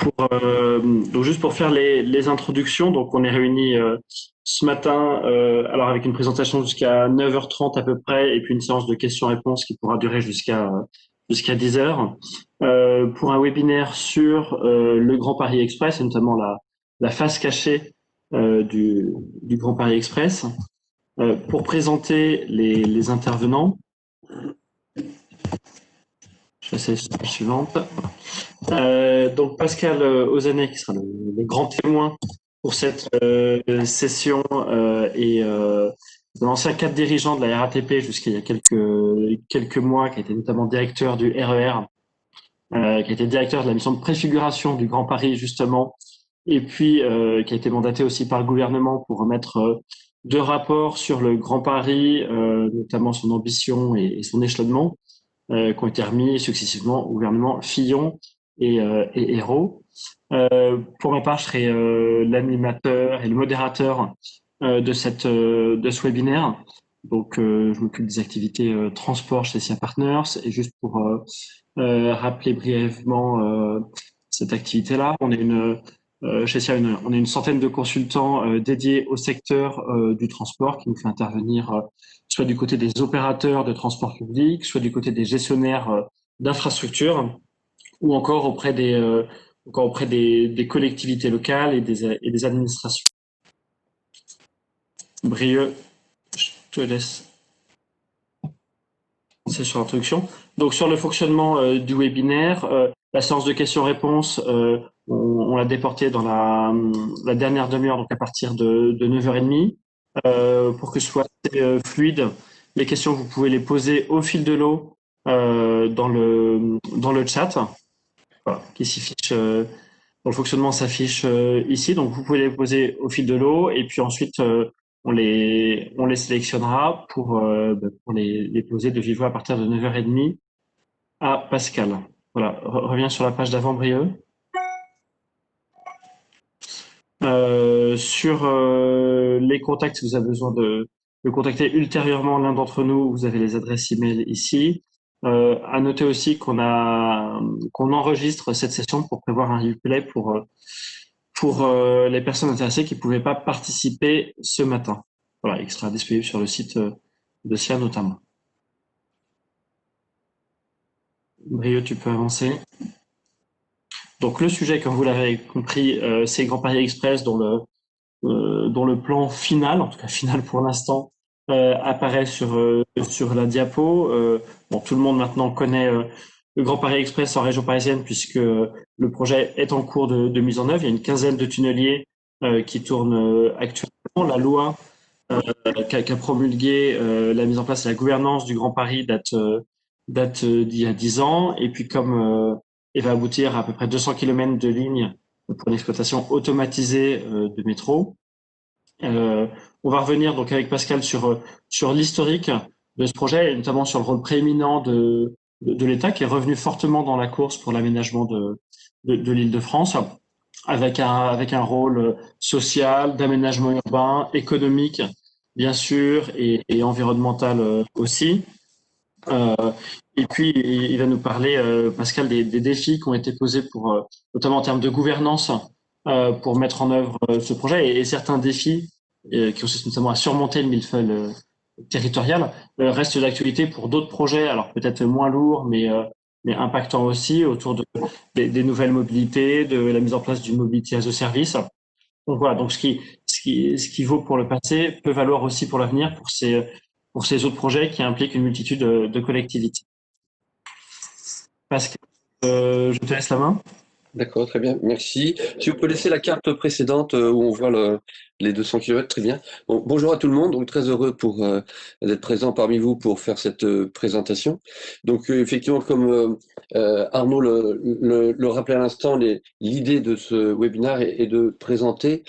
Donc juste pour faire les introductions, donc on est réunis ce matin, alors avec une présentation jusqu'à 9h30 à peu près, et puis une séance de questions-réponses qui pourra durer jusqu'à 10h, pour un webinaire sur le Grand Paris Express, et notamment la face cachée du Grand Paris Express. Pour présenter les intervenants, je vais passer à la suivante. Donc Pascal Ozannet, qui sera le grand témoin pour cette session, et l'ancien cadre dirigeant de la RATP jusqu'il y a quelques mois, qui a été notamment directeur du RER, qui a été directeur de la mission de préfiguration du Grand Paris justement, et puis qui a été mandaté aussi par le gouvernement pour remettre deux rapports sur le Grand Paris, notamment son ambition et son échelonnement, qui ont été remis successivement au gouvernement Fillon et Hérault. Pour ma part, je serai l'animateur et le modérateur de ce webinaire. Donc, je m'occupe des activités transport chez SIA Partners. Et juste pour rappeler brièvement cette activité-là, on est chez SIA, on est une centaine de consultants dédiés au secteur du transport qui nous fait intervenir soit du côté des opérateurs de transport public, soit du côté des gestionnaires d'infrastructures, ou encore auprès des collectivités locales et des administrations. Brieux, je te laisse. C'est sur l'introduction. Donc sur le fonctionnement du webinaire, la séance de questions-réponses, on l'a déportée dans la dernière demi-heure, donc à partir de 9h30, pour que ce soit fluide. Les questions, vous pouvez les poser au fil de l'eau dans le chat, voilà, qui s'affiche. Dont le fonctionnement s'affiche ici. Donc, vous pouvez les poser au fil de l'eau et puis ensuite, on les sélectionnera pour les poser de vive voix à partir de 9h30 à Pascal. Voilà, reviens sur la page d'avant, Brieux. Sur les contacts, si vous avez besoin de contacter ultérieurement l'un d'entre nous, vous avez les adresses email ici. À noter aussi qu'on enregistre cette session pour prévoir un replay pour les personnes intéressées qui ne pouvaient pas participer ce matin. Voilà, il sera disponible sur le site de SIA notamment. Brieux, tu peux avancer. Donc le sujet, comme vous l'avez compris, c'est Grand Paris Express dont le plan final, en tout cas final pour l'instant, apparaît sur la diapo. Bon, tout le monde maintenant connaît le Grand Paris Express en région parisienne puisque le projet est en cours de mise en œuvre. Il y a une quinzaine de tunneliers qui tournent actuellement. La loi qu'a promulguée la mise en place et la gouvernance du Grand Paris date d'il y a 10 ans. Et puis comme elle va aboutir à peu près 200 km de lignes pour une exploitation automatisée de métro. On va revenir donc avec Pascal sur l'historique de ce projet, et notamment sur le rôle prééminent de l'État qui est revenu fortement dans la course pour l'aménagement de l'Île-de-France, avec un rôle social, d'aménagement urbain, économique, bien sûr, et environnemental aussi. Et puis, il va nous parler, Pascal, des défis qui ont été posés notamment en termes de gouvernance, pour mettre en œuvre ce projet, et certains défis qui consistent notamment à surmonter le millefeuille territorial, restent d'actualité pour d'autres projets, alors peut-être moins lourds, mais impactants aussi, autour des nouvelles mobilités, de la mise en place d'une mobilité as a service. Donc voilà, donc ce qui vaut pour le passé peut valoir aussi pour l'avenir pour ces autres projets qui impliquent une multitude de collectivités. Pascal, je te laisse la main. D'accord, très bien, merci. Si vous pouvez laisser la carte précédente où on voit les 200 km, très bien. Bon, bonjour à tout le monde, donc très heureux d'être présent parmi vous pour faire cette présentation. Donc effectivement, comme Arnaud le rappelait à l'instant, l'idée de ce webinaire est de présenter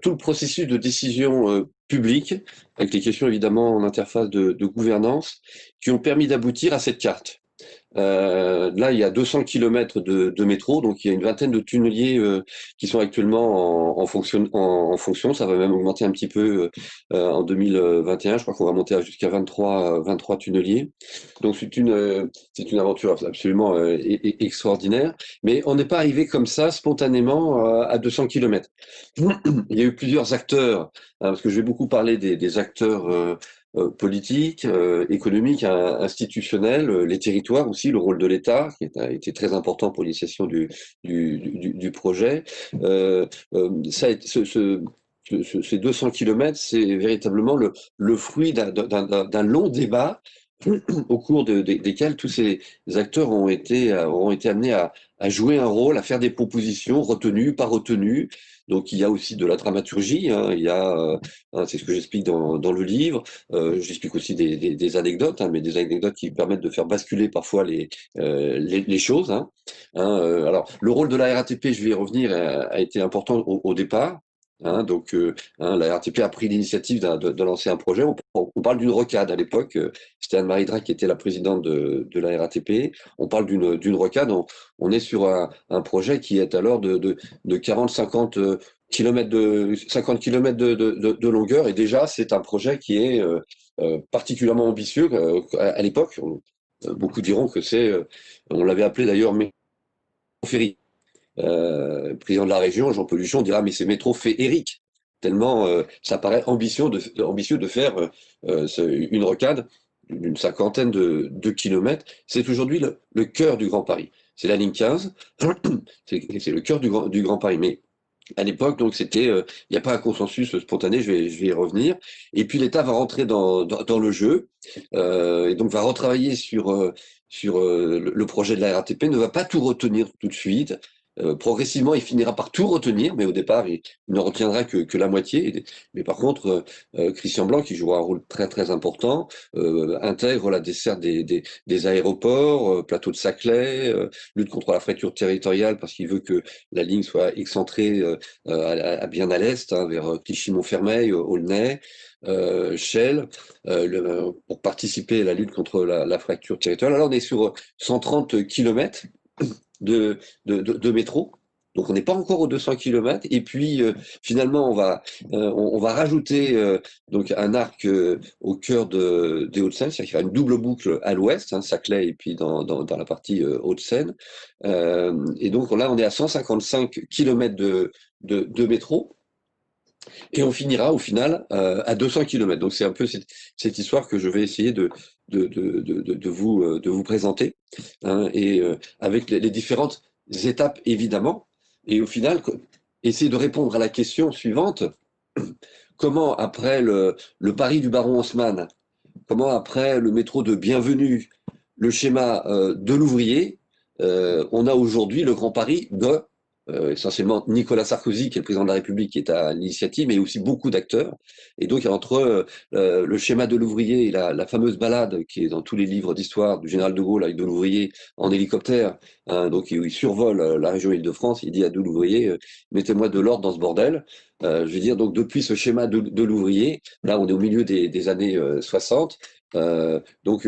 tout le processus de décision publique, avec les questions évidemment en interface de gouvernance, qui ont permis d'aboutir à cette carte. Là, il y a 200 kilomètres de métro, donc il y a une vingtaine de tunneliers qui sont actuellement en fonction. Ça va même augmenter un petit peu en 2021. Je crois qu'on va monter jusqu'à 23 tunneliers. Donc c'est une aventure absolument extraordinaire. Mais on n'est pas arrivé comme ça spontanément à 200 kilomètres. Il y a eu plusieurs acteurs, parce que je vais beaucoup parler des acteurs politiques, économiques, institutionnels, les territoires aussi, le rôle de l'État, qui a été très important pour l'initiation du projet. Ça a été, ces 200 kilomètres, c'est véritablement le fruit d'un long débat au cours desquels tous ces acteurs ont été amenés à jouer un rôle, à faire des propositions retenues, pas retenues. Donc il y a aussi de la dramaturgie, hein, il y a, c'est ce que j'explique dans le livre. J'explique aussi des anecdotes, hein, mais des anecdotes qui permettent de faire basculer parfois les choses. Alors le rôle de la RATP, je vais y revenir, a été important au départ. Donc, la RATP a pris l'initiative de lancer un projet. On parle d'une rocade à l'époque. C'était Anne-Marie Drac qui était la présidente de la RATP. On parle d'une rocade. On est sur un projet qui est alors de 40-50 kilomètres 50 kilomètres de longueur. Et déjà, c'est un projet qui est particulièrement ambitieux à l'époque. Beaucoup diront que on l'avait appelé d'ailleurs métro ferry. Président de la région, Jean Peluchon, dira mais c'est métro féerique, tellement ça paraît ambitieux de faire une rocade d'une cinquantaine de kilomètres. C'est aujourd'hui le cœur du Grand Paris. C'est la ligne 15, c'est le cœur du Grand Paris. Mais à l'époque, donc il n'y a pas un consensus spontané, je vais y revenir. Et puis l'État va rentrer dans le jeu et donc va retravailler sur le projet de la RATP, ne va pas tout retenir tout de suite. Progressivement, il finira par tout retenir, mais au départ, il ne retiendra que la moitié. Mais par contre, Christian Blanc, qui jouera un rôle très très important, intègre la desserte des aéroports, plateau de Saclay, lutte contre la fracture territoriale, parce qu'il veut que la ligne soit excentrée bien à l'est, vers Clichy-Montfermeil, Aulnay, Chelles, pour participer à la lutte contre la fracture territoriale. Alors on est sur 130 kilomètres de métro. Donc on n'est pas encore aux 200 kilomètres. Et puis finalement on va rajouter donc un arc au cœur des Hauts-de-Seine, c'est-à-dire qu'il y aura une double boucle à l'ouest, Saclay et puis dans la partie Hauts-de-Seine. Et donc là on est à 155 kilomètres de métro. Et on finira au final à 200 kilomètres. Donc c'est un peu cette histoire que je vais essayer de vous présenter, et avec les différentes étapes évidemment. Et au final, essayer de répondre à la question suivante: comment après le Paris du baron Haussmann, comment après le métro de Bienvenue, le schéma de l'ouvrier, on a aujourd'hui le Grand Paris de essentiellement Nicolas Sarkozy, qui est le président de la République, qui est à l'initiative, mais aussi beaucoup d'acteurs. Et donc, entre le schéma de l'ouvrier et la fameuse balade qui est dans tous les livres d'histoire du général de Gaulle avec de l'ouvrier en hélicoptère, donc il survole la région Île-de-France, il dit à de l'ouvrier, mettez-moi de l'ordre dans ce bordel. Je veux dire, donc depuis ce schéma de l'ouvrier, là on est au milieu des années 60, donc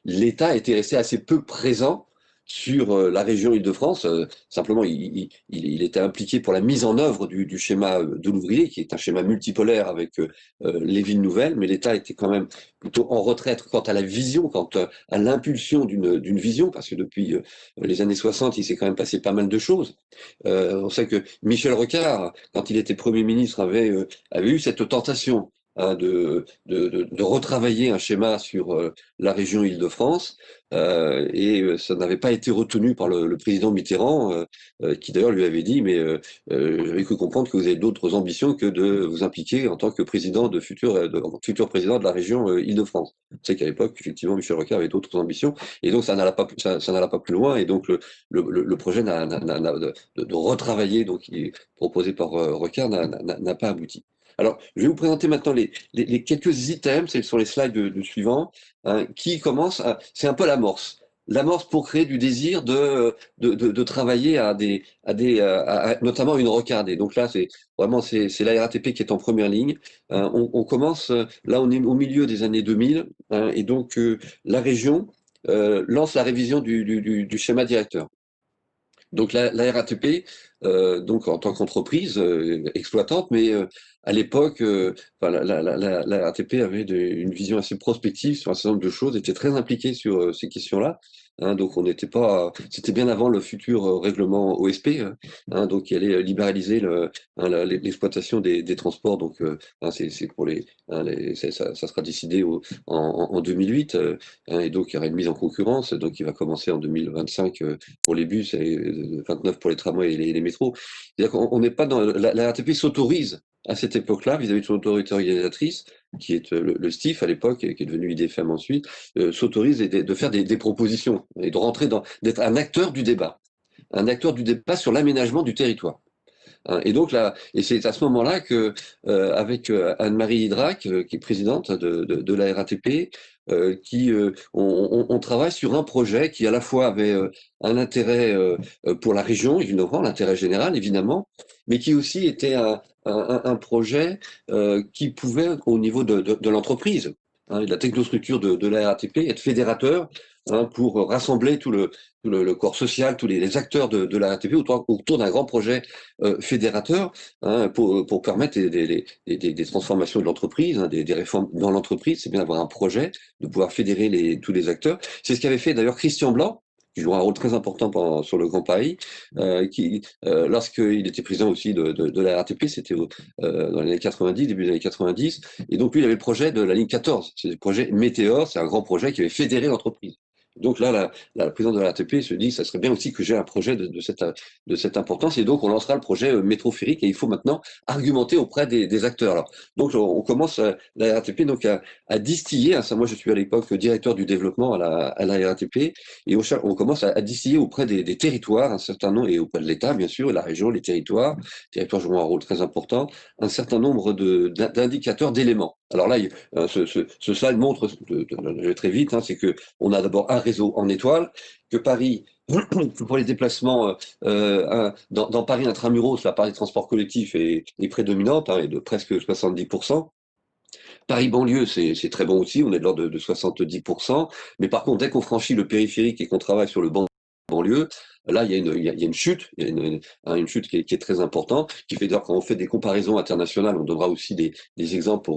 l'État était resté assez peu présent sur la région Île-de-France. Simplement, il était impliqué pour la mise en œuvre du schéma de l'ouvrier, qui est un schéma multipolaire avec les villes nouvelles, mais l'État était quand même plutôt en retraite quant à la vision, quant à l'impulsion d'une vision, parce que depuis les années 60, il s'est quand même passé pas mal de choses. On sait que Michel Rocard, quand il était Premier ministre, avait eu cette tentation, de retravailler un schéma sur la région Île-de-France, et ça n'avait pas été retenu par le président Mitterrand, qui d'ailleurs lui avait dit, mais j'avais cru comprendre que vous avez d'autres ambitions que de vous impliquer en tant que futur président de la région Île-de-France. C'est qu'à l'époque, effectivement, Michel Rocard avait d'autres ambitions, et donc ça n'alla pas plus loin, et donc le projet de retravailler, donc qui est proposé par Rocard, n'a pas abouti. Alors, je vais vous présenter maintenant les quelques items, ce sont les slides de suivants, qui commencent, c'est un peu l'amorce. L'amorce pour créer du désir de travailler notamment une rocade. Et donc là, c'est la RATP qui est en première ligne. On commence, là on est au milieu des années 2000, et donc la région lance la révision du schéma directeur. Donc la RATP, donc en tant qu'entreprise exploitante, mais à l'époque, enfin, la RATP avait une vision assez prospective sur un certain nombre de choses, était très impliquée sur ces questions-là. Hein, donc on n'était pas, c'était bien avant le futur règlement OSP, hein, donc qui allait libéraliser l'exploitation des transports. Donc hein, c'est pour ça sera décidé en 2008, hein, et donc il y aura une mise en concurrence, donc qui va commencer en 2025 pour les bus et 29 pour les tramways et les métros. C'est-à-dire qu'on n'est pas dans la RATP s'autorise à cette époque-là, vis-à-vis de son autorité organisatrice, qui est le STIF à l'époque, et qui est devenu IDFM ensuite, s'autorise de faire des propositions et de rentrer d'être un acteur du débat sur l'aménagement du territoire. Hein. Et donc là, et c'est à ce moment-là que, avec Anne-Marie Hydrac, qui est présidente de la RATP, on travaille sur un projet qui à la fois avait un intérêt pour la région, évidemment, l'intérêt général, évidemment, mais qui aussi était un projet qui pouvait, au niveau de l'entreprise, hein, et de la technostructure de la RATP, être fédérateur, hein, pour rassembler tout le corps social, tous les acteurs de la RATP autour d'un grand projet fédérateur, hein, pour permettre des transformations de l'entreprise, hein, des réformes dans l'entreprise. C'est bien d'avoir un projet, de pouvoir fédérer tous les acteurs. C'est ce qu'avait fait d'ailleurs Christian Blanc, qui joue un rôle très important sur le Grand Paris, lorsqu'il était président aussi de la RATP, c'était dans les années 90, début des années 90, et donc lui, il avait le projet de la ligne 14, c'est le projet Météor, c'est un grand projet qui avait fédéré l'entreprise. Donc là, la présidente de la RATP se dit, ça serait bien aussi que j'ai un projet de cette importance, et donc on lancera le projet métro ferrique, et il faut maintenant argumenter auprès des acteurs. Alors, donc on commence la RATP donc à distiller, hein, ça, moi je suis à l'époque directeur du développement à la RATP, et on commence à distiller auprès des territoires un certain nombre, et auprès de l'État bien sûr, et la région, les territoires jouent un rôle très important, un certain nombre d'indicateurs, d'éléments. Alors là, ce slide montre, je vais très vite, hein, c'est que on a d'abord un réseau en étoile, que Paris, pour les déplacements dans Paris intramuros, la part des transports collectifs est prédominante, hein, et de presque 70%. Paris banlieue, c'est très bon aussi, on est de l'ordre de 70%. Mais par contre, dès qu'on franchit le périphérique et qu'on travaille sur le banlieue, là, il y a une chute, une chute qui est très importante, qui fait d'ailleurs quand on fait des comparaisons internationales, on donnera aussi des exemples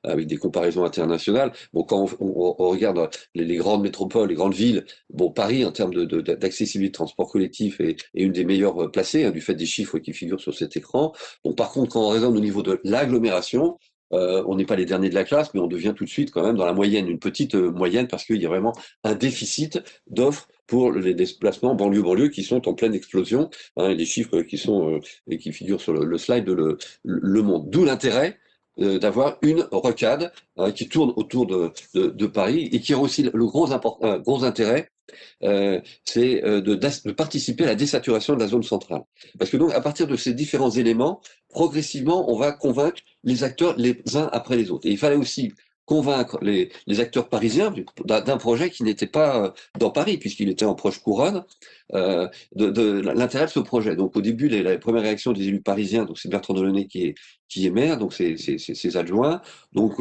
avec des comparaisons internationales. Bon, quand on regarde les grandes métropoles, les grandes villes, bon, Paris, en termes d'accessibilité de transport collectif, est une des meilleures placées, hein, du fait des chiffres qui figurent sur cet écran. Bon, par contre, quand on raisonne au niveau de l'agglomération, on n'est pas les derniers de la classe, mais on devient tout de suite quand même dans la moyenne, une petite moyenne, parce qu'il y a vraiment un déficit d'offres pour les déplacements banlieue-banlieue qui sont en pleine explosion, hein, et les chiffres qui sont et qui figurent sur le slide le montrent. D'où l'intérêt d'avoir une rocade, hein, qui tourne autour de Paris, et qui a aussi le gros intérêt, c'est de participer à la désaturation de la zone centrale. Parce que donc, à partir de ces différents éléments, progressivement, on va convaincre les acteurs les uns après les autres. Et il fallait aussi convaincre les acteurs parisiens d'un projet qui n'était pas dans Paris, puisqu'il était en proche couronne, de l'intérêt de ce projet. Donc au début, la première réaction des élus parisiens, donc c'est Bertrand Delaunay qui est maire, donc c'est ses adjoints, donc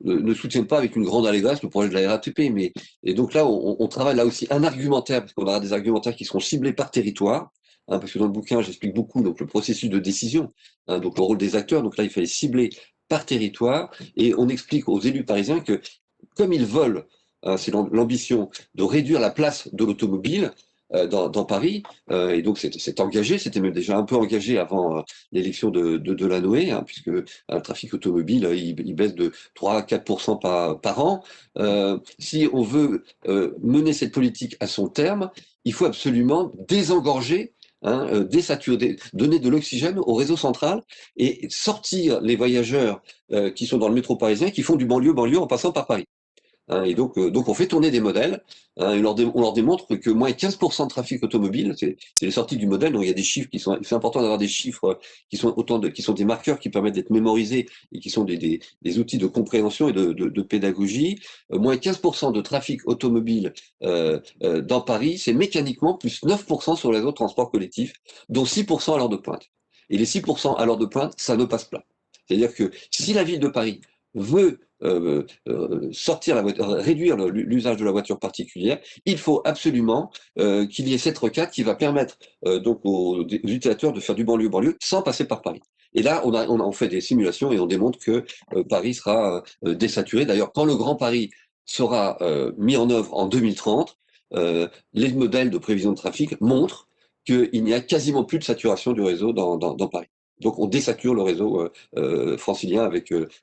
ne soutiennent pas avec une grande allégresse le projet de la RATP, et donc là, on travaille là aussi un argumentaire, parce qu'on aura des argumentaires qui seront ciblés par territoire, hein, parce que dans le bouquin, j'explique beaucoup donc le processus de décision, hein, donc le rôle des acteurs. Donc là, il fallait cibler par territoire, et on explique aux élus parisiens que, comme ils veulent, hein, c'est l'ambition de réduire la place de l'automobile dans Paris, et donc c'est engagé, c'était même déjà un peu engagé avant l'élection de Delanoë, hein, puisque le trafic automobile, il baisse de 3 à 4% par an. Si on veut mener cette politique à son terme, il faut absolument désengorger, hein, désaturer, donner de l'oxygène au réseau central et sortir les voyageurs qui sont dans le métro parisien, qui font du banlieue en passant par Paris. Hein, et donc on fait tourner des modèles, hein, et on leur démontre que moins 15% de trafic automobile, c'est les sorties du modèle, donc il y a des chiffres c'est important d'avoir des chiffres qui sont qui sont des marqueurs qui permettent d'être mémorisés et qui sont des outils de compréhension et de pédagogie. Moins 15% de trafic automobile dans Paris, c'est mécaniquement plus 9% sur les autres transports collectifs, dont 6% à l'heure de pointe. Et les 6% à l'heure de pointe, ça ne passe pas. C'est-à-dire que si la ville de Paris veut sortir réduire l'usage de la voiture particulière, il faut absolument qu'il y ait cette rocade qui va permettre donc aux utilisateurs de faire du banlieue-banlieue sans passer par Paris. Et là, on fait des simulations et on démontre que Paris sera désaturé. D'ailleurs, quand le Grand Paris sera mis en œuvre en 2030, les modèles de prévision de trafic montrent qu'il n'y a quasiment plus de saturation du réseau dans Paris. Donc on désature le réseau francilien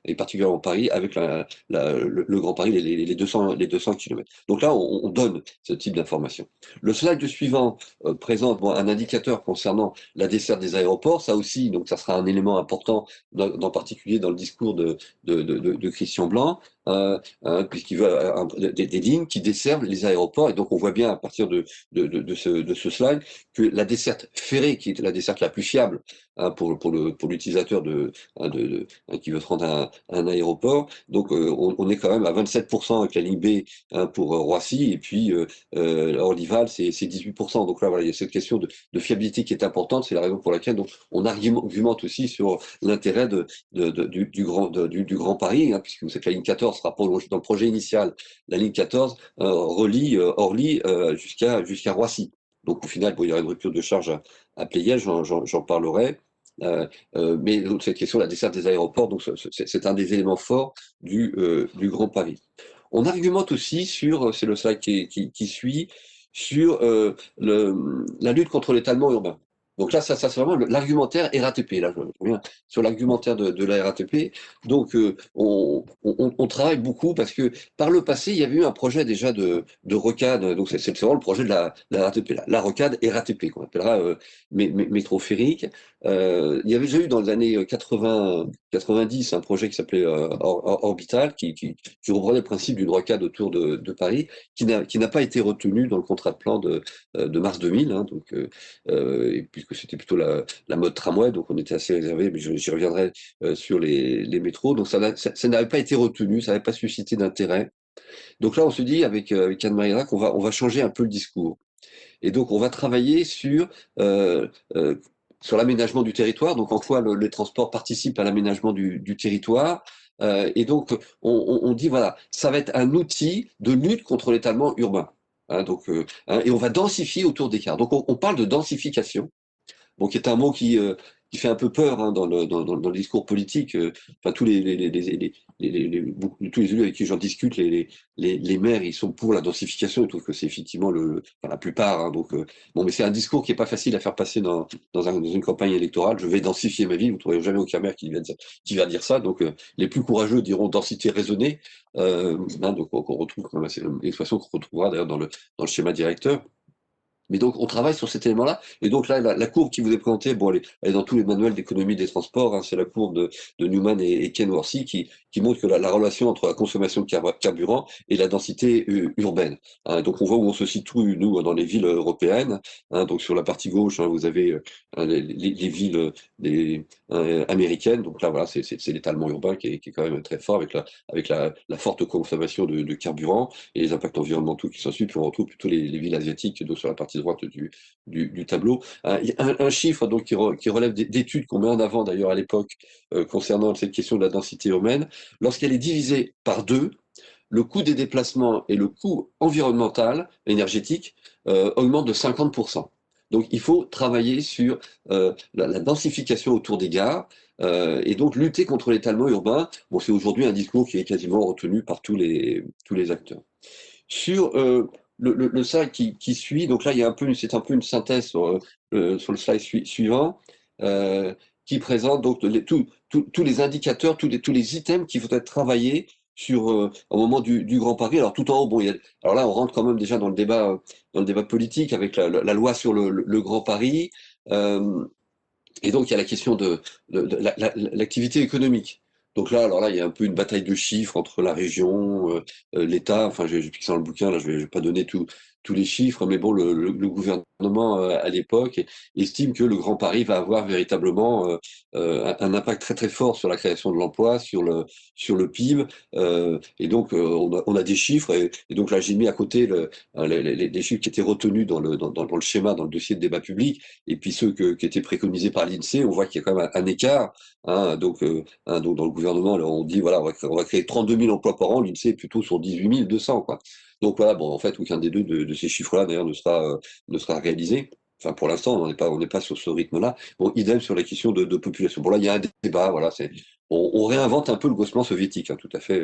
et particulièrement Paris avec le Grand Paris, les 200 km. Donc là, on donne ce type d'information. Le slide suivant présente un indicateur concernant la desserte des aéroports. Ça aussi, donc ça sera un élément important, en particulier dans le discours de Christian Blanc. Puisqu'il veut des lignes qui desservent les aéroports. Et donc, on voit bien à partir de ce slide que la desserte ferrée, qui est la desserte la plus fiable pour l'utilisateur qui veut se rendre à un aéroport, donc on est quand même à 27% avec la ligne B pour Roissy, et puis Orlyval, c'est 18%. Donc là, voilà, il y a cette question de fiabilité qui est importante. C'est la raison pour laquelle donc, on argumente aussi sur l'intérêt du Grand Paris, puisque cette la ligne 14 sera prolongée dans le projet initial. La ligne 14 relie Orly jusqu'à Roissy. Donc au final, il y aura une rupture de charge à Pleyel, j'en parlerai. Mais cette question, la desserte des aéroports, donc c'est un des éléments forts du Grand Paris. On argumente aussi sur, c'est le slide qui suit, sur la lutte contre l'étalement urbain. Donc là, ça c'est vraiment l'argumentaire RATP. Là, je reviens sur l'argumentaire de la RATP. Donc, on travaille beaucoup parce que par le passé, il y avait eu un projet déjà de rocade. Donc, c'est vraiment le projet de la RATP, la rocade RATP, qu'on appellera métro ferrique. Il y avait déjà eu dans les années 90 un projet qui s'appelait Orbital, qui reprenait le principe d'une rocade autour de Paris, qui n'a pas été retenu dans le contrat de plan de mars 2000. Donc, et puisque c'était plutôt la mode tramway, donc on était assez réservé, mais j'y reviendrai sur les métros. Donc ça n'avait pas été retenu, ça n'avait pas suscité d'intérêt. Donc là, on se dit avec Anne-Marie Rac, on va changer un peu le discours. Et donc on va travailler sur l'aménagement du territoire, donc en quoi les transports participent à l'aménagement du territoire. Et donc on dit voilà, ça va être un outil de lutte contre l'étalement urbain. Et on va densifier autour des gares. Donc on parle de densification, bon, qui est un mot qui fait un peu peur dans le discours politique. Enfin, tous tous les élus avec qui j'en discute, les maires, ils sont pour la densification. Ils trouvent que c'est effectivement enfin, la plupart. Bon, mais c'est un discours qui est pas facile à faire passer dans une campagne électorale. Je vais densifier ma ville. Vous ne trouverez jamais aucun maire qui va dire ça. Donc, les plus courageux diront densité raisonnée. Donc, on retrouve quand même, c'est une expression qu'on retrouvera d'ailleurs dans le schéma directeur. Mais donc, on travaille sur cet élément-là. Et donc là, la courbe qui vous est présentée, bon, elle est dans tous les manuels d'économie des transports. C'est la courbe de Newman et Ken Worsley qui montre que la relation entre la consommation de carburant et la densité urbaine. Donc, on voit où on se situe, nous, dans les villes européennes. Donc, sur la partie gauche, vous avez les villes américaines. Donc là, voilà, c'est l'étalement urbain qui est quand même très fort avec la forte consommation de carburant et les impacts environnementaux qui s'en suivent. Puis on retrouve plutôt les villes asiatiques, donc sur la partie droite du tableau. Il y a un chiffre donc qui relève d'études qu'on met en avant d'ailleurs à l'époque concernant cette question de la densité urbaine. Lorsqu'elle est divisée par deux, le coût des déplacements et le coût environnemental, énergétique, augmentent de 50%. Donc il faut travailler sur la densification autour des gares et donc lutter contre l'étalement urbain. Bon, c'est aujourd'hui un discours qui est quasiment retenu par tous les acteurs. Sur le slide qui suit, donc là, c'est un peu une synthèse sur le slide suivant, qui présente donc tous les indicateurs, tous les items qui vont être travaillés au moment du Grand Paris. Alors tout en haut, bon, alors là, on rentre quand même déjà dans le débat politique avec la loi sur le Grand Paris. Et donc, il y a la question de l'activité économique. Donc là, alors là, il y a un peu une bataille de chiffres entre la région, l'État. Enfin, j'ai piqué ça dans le bouquin, là, je vais pas donner tous les chiffres, mais bon, le gouvernement à l'époque estime que le Grand Paris va avoir véritablement un impact très très fort sur la création de l'emploi, sur le PIB, et donc on a des chiffres, et donc là j'ai mis à côté les chiffres qui étaient retenus dans le schéma, dans le dossier de débat public, et puis ceux qui étaient préconisés par l'INSEE. On voit qu'il y a quand même un écart, hein, donc dans le gouvernement, là, on dit voilà, on va créer 32 000 emplois par an, l'INSEE est plutôt sur 18 200, quoi. Donc voilà, bon, en fait, aucun des deux de ces chiffres-là, d'ailleurs, ne sera réalisé. Enfin, pour l'instant, on n'est pas sur ce rythme-là. Bon, idem sur la question de population. Bon, là, il y a un débat, voilà, on réinvente un peu le gouvernement soviétique, hein, tout à fait,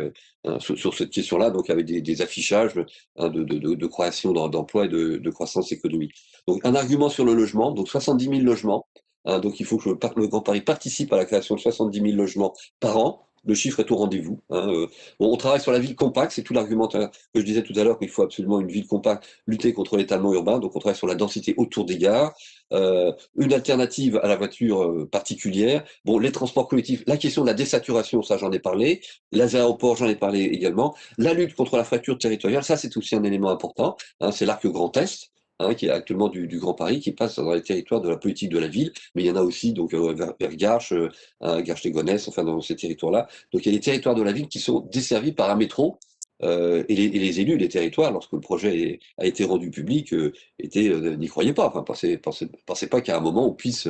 sur cette question-là, donc avec des affichages, hein, de création d'emplois et de croissance économique. Donc, un argument sur le logement, donc 70 000 logements, hein, donc il faut que le Grand Paris participe à la création de 70 000 logements par an. Le chiffre est au rendez-vous, hein. Bon, on travaille sur la ville compacte, c'est tout l'argumentaire que je disais tout à l'heure, qu'il faut absolument une ville compacte, lutter contre l'étalement urbain, donc on travaille sur la densité autour des gares, une alternative à la voiture particulière. Bon, les transports collectifs, la question de la désaturation, ça j'en ai parlé, les aéroports, j'en ai parlé également, la lutte contre la fracture territoriale, ça c'est aussi un élément important, hein, c'est l'arc Grand Est, hein, qui est actuellement du Grand Paris, qui passe dans les territoires de la politique de la ville, mais il y en a aussi donc vers Garches, Garches-les-Gonesse, enfin dans ces territoires-là. Donc il y a les territoires de la ville qui sont desservis par un métro, et les élus des territoires, lorsque le projet a été rendu public, n'y croyaient pas, enfin, pensaient pas qu'à un moment on puisse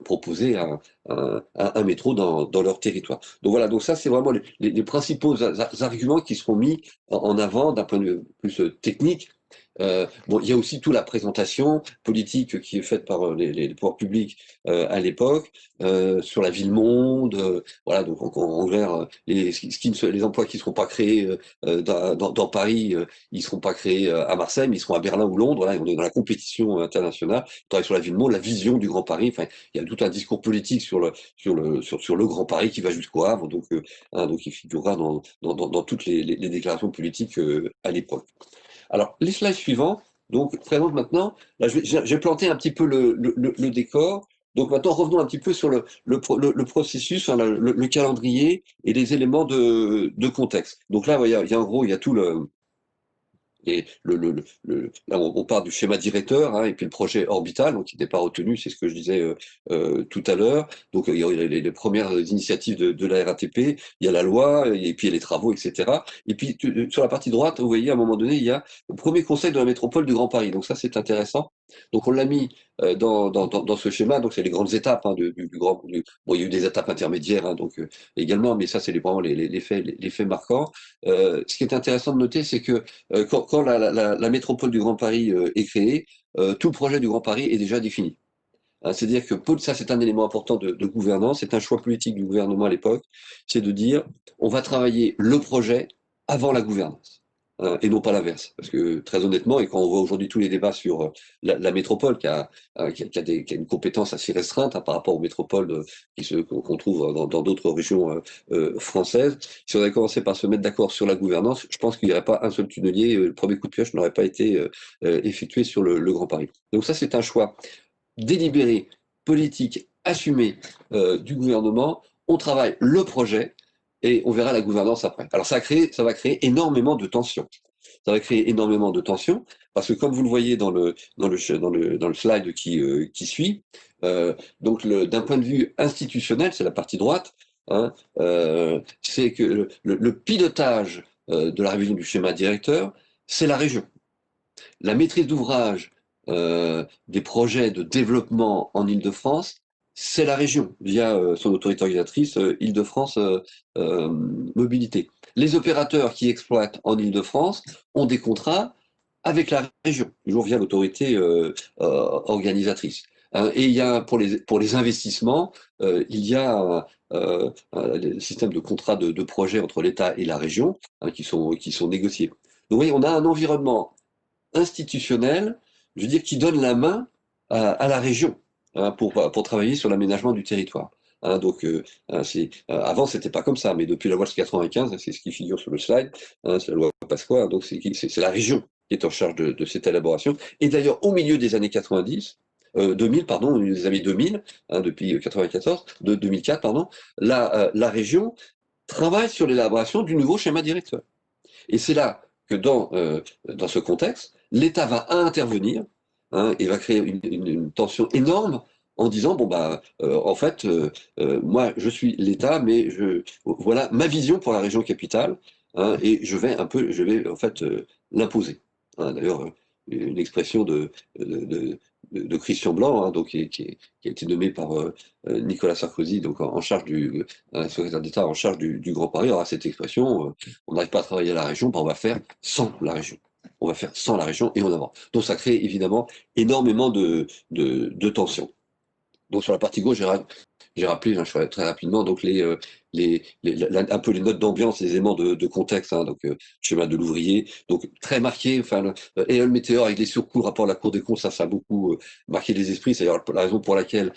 proposer un métro dans leur territoire. Donc voilà, donc ça c'est vraiment les principaux arguments qui seront mis en avant d'un point de vue plus technique. Bon, il y a aussi toute la présentation politique qui est faite par les pouvoirs publics à l'époque, sur la ville-monde, voilà, donc en clair, les emplois qui ne seront pas créés dans Paris, ils ne seront pas créés à Marseille, mais ils seront à Berlin ou Londres. Là, on est dans la compétition internationale. On travaille sur la ville-monde, la vision du Grand Paris. Enfin, il y a tout un discours politique sur le Grand Paris qui va jusqu'au Havre, donc il figurera dans toutes les déclarations politiques à l'époque. Alors, les slides suivants, donc, présentent maintenant, là, j'ai planté un petit peu le décor. Donc maintenant, revenons un petit peu sur le processus, enfin, le calendrier et les éléments de contexte. Donc là, il y a en gros, il y a tout et là, on part du schéma directeur, hein, et puis le projet orbital, donc qui n'était pas retenu, c'est ce que je disais tout à l'heure. Donc il y a les premières initiatives de la RATP, il y a la loi, et puis il y a les travaux, etc. Et puis sur la partie droite, vous voyez, à un moment donné, il y a le premier conseil de la métropole du Grand Paris. Donc ça, c'est intéressant. Donc on l'a mis dans ce schéma. Donc c'est les grandes étapes, hein, du grand. Bon, il y a eu des étapes intermédiaires, hein, donc également, mais ça, c'est vraiment les faits marquants. Ce qui est intéressant de noter, c'est que quand la métropole du Grand Paris est créée, tout le projet du Grand Paris est déjà défini. Hein, c'est-à-dire que ça, c'est un élément important de gouvernance, c'est un choix politique du gouvernement à l'époque, c'est de dire on va travailler le projet avant la gouvernance, hein, et non pas l'inverse. Parce que très honnêtement, et quand on voit aujourd'hui tous les débats sur la métropole qui a une compétence assez restreinte, hein, par rapport aux métropoles qu'on trouve dans d'autres régions françaises, si on avait commencé par se mettre d'accord sur la gouvernance, je pense qu'il n'y aurait pas un seul tunnelier, le premier coup de pioche n'aurait pas été effectué sur le Grand Paris. Donc ça, c'est un choix délibéré, politique, assumé du gouvernement. On travaille le projet et on verra la gouvernance après. Alors ça va créer énormément de tensions. Ça va créer énormément de tensions parce que comme vous le voyez dans le slide qui suit, donc d'un point de vue institutionnel, c'est la partie droite, hein, c'est que le pilotage de la révision du schéma directeur, c'est la région. La maîtrise d'ouvrage des projets de développement en Île-de-France, c'est la région, via son autorité organisatrice Île-de-France Mobilité. Les opérateurs qui exploitent en Île-de-France ont des contrats avec la région, toujours via l'autorité organisatrice. Hein, et il y a pour les investissements, il y a un système de contrats de projet entre l'État et la région, hein, qui sont négociés. Donc oui, on a un environnement institutionnel, je veux dire, qui donne la main à la région, hein, pour travailler sur l'aménagement du territoire. Hein, donc, avant, c'était pas comme ça, mais depuis la loi de 95, c'est ce qui figure sur le slide, hein, c'est la loi Pasqua, donc c'est la région qui est en charge de cette élaboration. Et d'ailleurs, au milieu des années 2000, pardon, au milieu des années 2000, hein, depuis 2004, pardon, la région travaille sur l'élaboration du nouveau schéma directeur. Et c'est là que dans ce contexte, l'État va intervenir, hein, et va créer une tension énorme en disant bon bah en fait moi je suis l'État mais voilà ma vision pour la région capitale, hein, et je vais en fait l'imposer. Hein. D'ailleurs une expression de Christian Blanc, hein, donc qui a été nommé par Nicolas Sarkozy, donc en charge secrétaire d'État en charge du Grand Paris, aura cette expression on n'arrive pas à travailler à la région, bah, on va faire sans la région. On va faire sans la région et on avance. Donc ça crée évidemment énormément de tensions. Donc sur la partie gauche, j'ai rappelé, hein, je ferai très rapidement, donc un peu les notes d'ambiance, les éléments de contexte, hein, donc schéma de l'ouvrier, donc très marqué, enfin, et le météore avec les surcoûts, rapport à la Cour des comptes, ça a beaucoup marqué les esprits, c'est d'ailleurs la raison pour laquelle,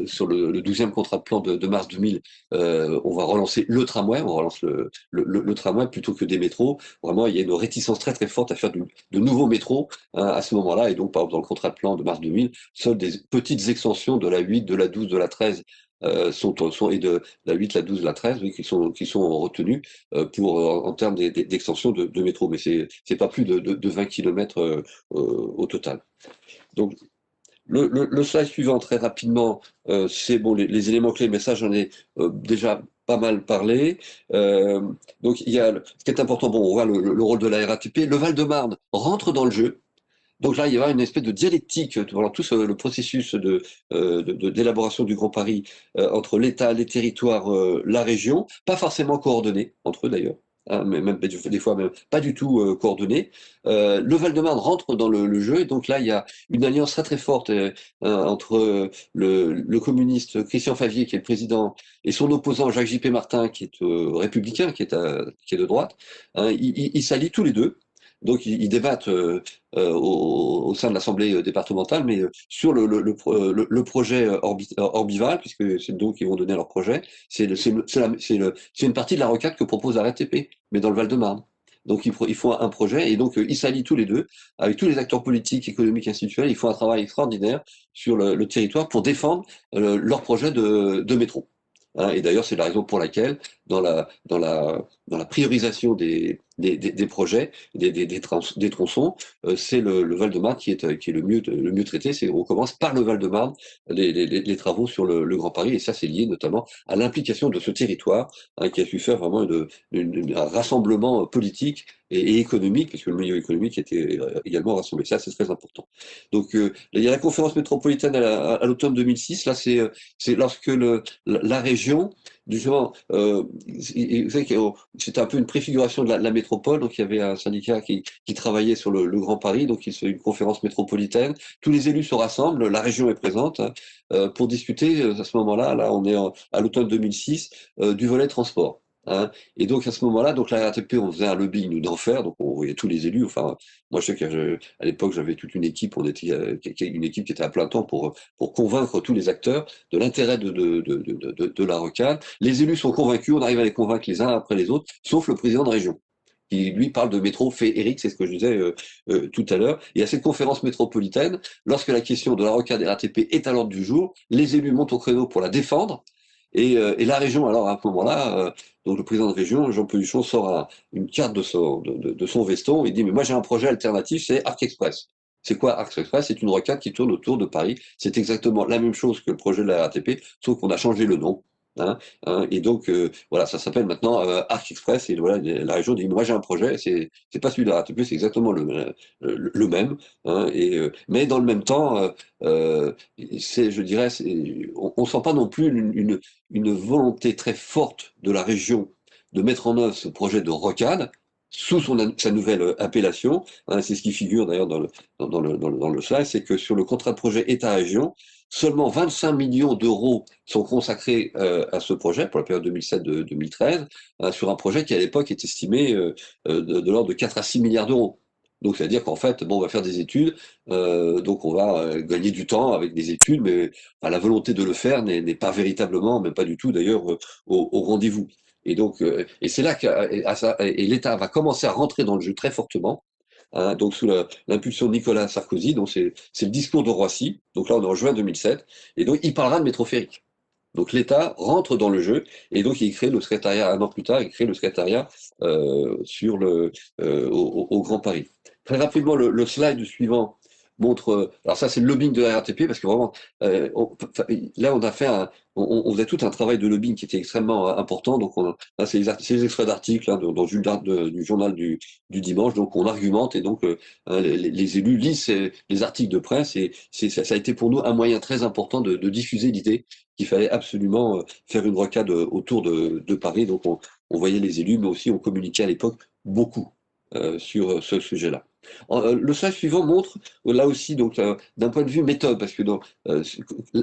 sur le 12e contrat de plan de mars 2000, on va relancer le tramway, on relance le tramway plutôt que des métros. Vraiment, il y a une réticence très très forte à faire de nouveaux métros, hein, à ce moment-là, et donc par exemple dans le contrat de plan de mars 2000, seules des petites extensions de la 8, de la 12, de la 13 et de la 8, la 12, la 13, oui, qui sont retenus pour en termes d'extension de métro, mais c'est pas plus de 20 km au total. Donc le slide suivant très rapidement, c'est bon les éléments clés, mais ça j'en ai déjà pas mal parlé. Donc il y a ce qui est important, bon on voit le rôle de la RATP, le Val-de-Marne rentre dans le jeu. Donc là, il y aura une espèce de dialectique pendant tout le processus d'élaboration du Grand Paris entre l'État, les territoires, la région, pas forcément coordonnés entre eux d'ailleurs, hein, mais même des fois même pas du tout coordonnés. Le Val-de-Marne rentre dans le jeu et donc là, il y a une alliance très très forte entre le communiste Christian Favier, qui est le président, et son opposant Jacques J.P. Martin, qui est républicain, qui est de droite. Hein, ils s'allient tous les deux. Donc ils débattent au sein de l'Assemblée départementale, mais sur le projet Orbival, puisque c'est donc ils vont donner leur projet, c'est une partie de la rocade que propose la RATP, mais dans le Val-de-Marne. Donc ils font un projet et donc ils s'allient tous les deux avec tous les acteurs politiques, économiques, institutionnels. Ils font un travail extraordinaire sur le territoire pour défendre leur projet de métro. Hein, et d'ailleurs, c'est la raison pour laquelle, dans la priorisation des projets, des tronçons, c'est le Val-de-Marne qui est le mieux traité. On commence par le Val-de-Marne, les travaux sur le Grand Paris, et ça, c'est lié notamment à l'implication de ce territoire, hein, qui a su faire vraiment un rassemblement politique et économique, puisque le milieu économique était également rassemblé. Ça, c'est très important. Donc, il y a la conférence métropolitaine à l'automne 2006. Là, c'est lorsque la région, justement, vous savez que c'était un peu une préfiguration de la métropole, donc il y avait un syndicat qui travaillait sur le Grand Paris, donc il se fait une conférence métropolitaine, tous les élus se rassemblent, la région est présente, hein, pour discuter à ce moment-là, là on est à l'automne 2006, du volet transport. Hein. Et donc à ce moment-là, donc la RATP, on faisait un lobbying nous d'enfer, donc on voyait tous les élus. Enfin, moi je sais qu'à l'époque j'avais toute une équipe, on était une équipe qui était à plein temps pour convaincre tous les acteurs de l'intérêt de la rocade. Les élus sont convaincus, on arrive à les convaincre les uns après les autres, sauf le président de région, qui lui parle de métro féerique, c'est ce que je disais tout à l'heure. Et à cette conférence métropolitaine, lorsque la question de la rocade RATP est à l'ordre du jour, les élus montent au créneau pour la défendre. Et la région, alors à ce moment-là, donc le président de région, Jean Peluchon, sort une carte de son veston, il dit, mais moi j'ai un projet alternatif, c'est Arc Express. C'est quoi Arc Express? C'est une rocade qui tourne autour de Paris. C'est exactement la même chose que le projet de la RATP, sauf qu'on a changé le nom. Hein, hein, et donc voilà, ça s'appelle maintenant Arc Express. Et voilà, la région dit, moi j'ai un projet, c'est pas celui de la RATP, c'est exactement le même. Hein, mais dans le même temps, je dirais, on sent pas non plus une volonté très forte de la région de mettre en œuvre ce projet de rocade sous sa nouvelle appellation. Hein, c'est ce qui figure d'ailleurs dans le slide, c'est que sur le contrat de projet État-région, seulement 25 millions d'euros sont consacrés à ce projet pour la période 2007-2013, hein, sur un projet qui à l'époque est estimé de l'ordre de 4 à 6 milliards d'euros. Donc, c'est-à-dire qu'en fait, bon, on va faire des études, donc on va gagner du temps avec des études, mais enfin, la volonté de le faire n'est pas véritablement, mais pas du tout d'ailleurs, au rendez-vous. Et donc, et c'est là que et l'État va commencer à rentrer dans le jeu très fortement. Hein, donc sous l'impulsion de Nicolas Sarkozy, donc c'est le discours de Roissy. Donc là, on est en juin 2007, et donc il parlera de métro féerique. Donc l'État rentre dans le jeu et donc il crée le secrétariat un an plus tard, il crée le secrétariat sur au Grand Paris. Très rapidement, le slide suivant montre. Alors ça, c'est le lobbying de la RATP parce que vraiment, là, on a fait on faisait tout un travail de lobbying qui était extrêmement important. Donc, là, c'est les extraits d'articles hein, dans du journal du dimanche. Donc, on argumente et donc hein, les élus lisent les articles de presse et ça a été pour nous un moyen très important de diffuser l'idée qu'il fallait absolument faire une rocade autour de Paris. Donc, on voyait les élus, mais aussi on communiquait à l'époque beaucoup sur ce sujet-là. Le slide suivant montre, là aussi, donc d'un point de vue méthode, parce que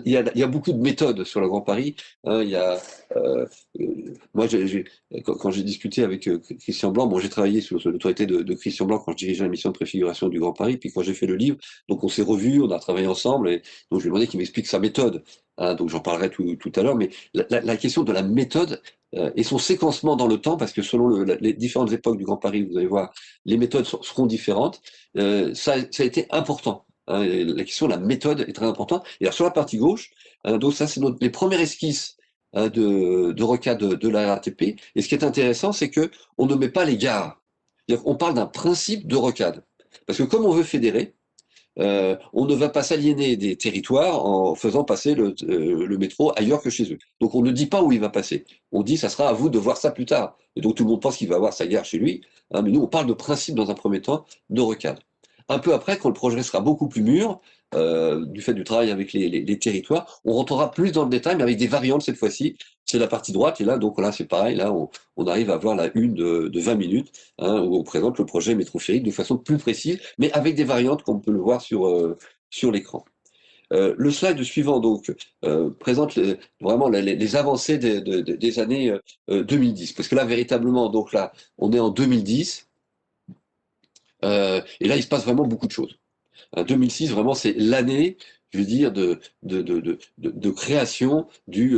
il y a beaucoup de méthodes sur le Grand Paris. Hein, euh, moi, quand j'ai discuté avec Christian Blanc, bon, j'ai travaillé sous l'autorité de Christian Blanc quand je dirigeais la mission de préfiguration du Grand Paris, puis quand j'ai fait le livre, donc on s'est revus, on a travaillé ensemble, et donc je lui ai demandé qu'il m'explique sa méthode. Hein, donc j'en parlerai tout à l'heure, mais la question de la méthode et son séquencement dans le temps, parce que selon les différentes époques du Grand Paris, vous allez voir, les méthodes seront différentes. Ça a été important. Hein, la question de la méthode est très importante. Et alors sur la partie gauche, donc ça c'est les premières esquisses de rocade de la RATP. Et ce qui est intéressant, c'est que on ne met pas les gares. On parle d'un principe de rocade. Parce que comme on veut fédérer, on ne va pas s'aliéner des territoires en faisant passer le métro ailleurs que chez eux. Donc on ne dit pas où il va passer. On dit ça sera à vous de voir ça plus tard. Et donc tout le monde pense qu'il va avoir sa gare chez lui. Hein, mais nous on parle de principe dans un premier temps de recadre. Un peu après, quand le projet sera beaucoup plus mûr, du fait du travail avec les territoires, on rentrera plus dans le détail, mais avec des variantes cette fois-ci. C'est la partie droite, et là, donc là, c'est pareil, là, on arrive à avoir la une de 20 minutes, hein, où on présente le projet métrophérique de façon plus précise, mais avec des variantes comme on peut le voir sur l'écran. Le slide suivant donc présente vraiment les avancées des années 2010, parce que là véritablement donc là on est en 2010 et là il se passe vraiment beaucoup de choses. 2006 vraiment c'est l'année, je veux dire, de création du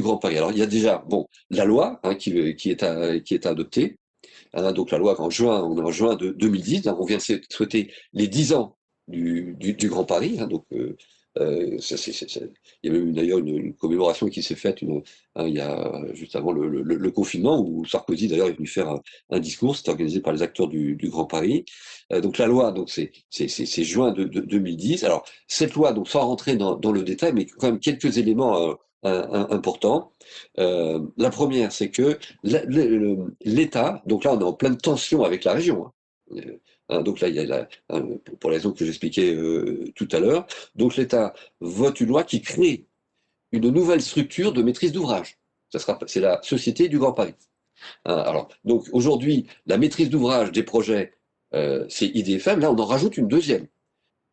Grand Paris. Alors il y a déjà bon la loi hein, qui est adoptée. Hein, donc la loi on est en juin de 2010, hein, on vient de souhaiter les 10 ans du Grand Paris. Hein, donc il y a même d'ailleurs une commémoration qui s'est faite hein, il y a juste avant le confinement où Sarkozy d'ailleurs est venu faire un discours. C'était organisé par les acteurs du Grand Paris. Donc la loi, donc c'est juin de 2010. Alors cette loi, donc sans rentrer dans le détail, mais quand même quelques éléments importants. La première, c'est que l'État, donc là on est en pleine tension avec la région. Hein. Hein, donc là, il y a pour les raisons que j'expliquais tout à l'heure, donc l'État vote une loi qui crée une nouvelle structure de maîtrise d'ouvrage. C'est la Société du Grand Paris. Hein, alors, donc aujourd'hui, la maîtrise d'ouvrage des projets, c'est IDFM. Là, on en rajoute une deuxième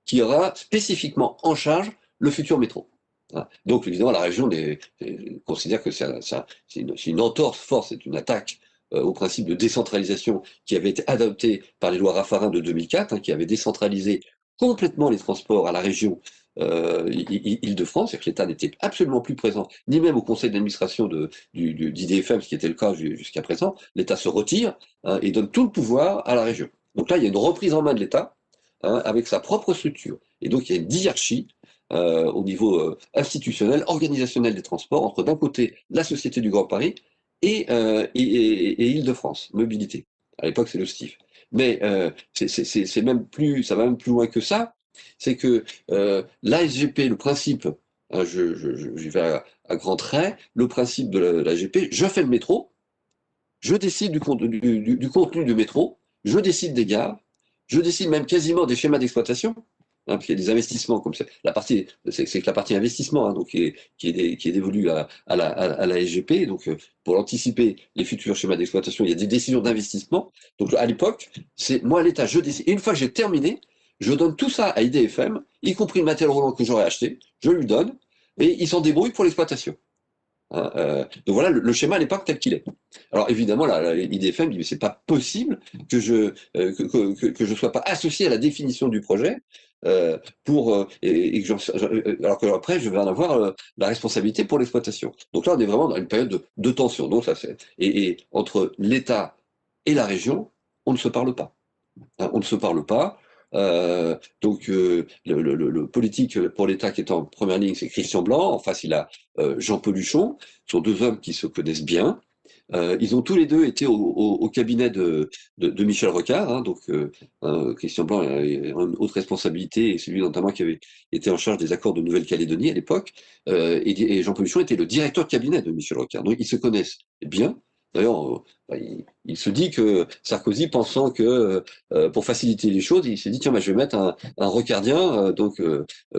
qui aura spécifiquement en charge le futur métro. Hein. Donc évidemment, la région considère que c'est une entorse forte, c'est une attaque au principe de décentralisation qui avait été adopté par les lois Raffarin de 2004, hein, qui avait décentralisé complètement les transports à la région Île-de-France, c'est-à-dire que l'État n'était absolument plus présent, ni même au conseil d'administration d'IDFM, ce qui était le cas jusqu'à présent. L'État se retire hein, et donne tout le pouvoir à la région. Donc là, il y a une reprise en main de l'État hein, avec sa propre structure. Et donc il y a une diarchie au niveau institutionnel, organisationnel des transports, entre d'un côté la Société du Grand Paris et Île-de-France, Mobilité. À l'époque, c'est le STIF. Mais c'est même plus, ça va même plus loin que ça. C'est que l'ASGP, le principe, hein, j'y vais à grands traits, le principe de l'ASGP, je fais le métro, je décide du contenu du métro, je décide des gares, je décide même quasiment des schémas d'exploitation, hein, parce qu'il y a des investissements comme ça. C'est que la partie investissement, hein, donc qui est dévolue à la SGP. Donc pour anticiper les futurs schémas d'exploitation, il y a des décisions d'investissement. Donc à l'époque, c'est moi l'État, je décide. Et une fois que j'ai terminé, je donne tout ça à IDFM, y compris le matériel roulant que j'aurais acheté, je lui donne, et ils s'en débrouillent pour l'exploitation. Hein, donc voilà le schéma à l'époque tel qu'il est. Alors évidemment, l'IDFM dit mais c'est pas possible que je sois pas associé à la définition du projet et alors que après je vais en avoir la responsabilité pour l'exploitation. Donc là on est vraiment dans une période de tension. Donc ça et entre l'État et la région, on ne se parle pas. Hein, on ne se parle pas. Donc le politique pour l'État qui est en première ligne, c'est Christian Blanc. En face, il a Jean Peluchon. Ce sont deux hommes qui se connaissent bien. Ils ont tous les deux été au cabinet de Michel Rocard, hein, donc Christian Blanc a une autre responsabilité, et c'est lui notamment qui avait été en charge des accords de Nouvelle-Calédonie à l'époque, et Jean-Paul Huchon était le directeur de cabinet de Michel Rocard. Donc ils se connaissent bien. D'ailleurs, bah, il se dit que Sarkozy, pensant que pour faciliter les choses, il s'est dit tiens, bah, je vais mettre un Rocardien,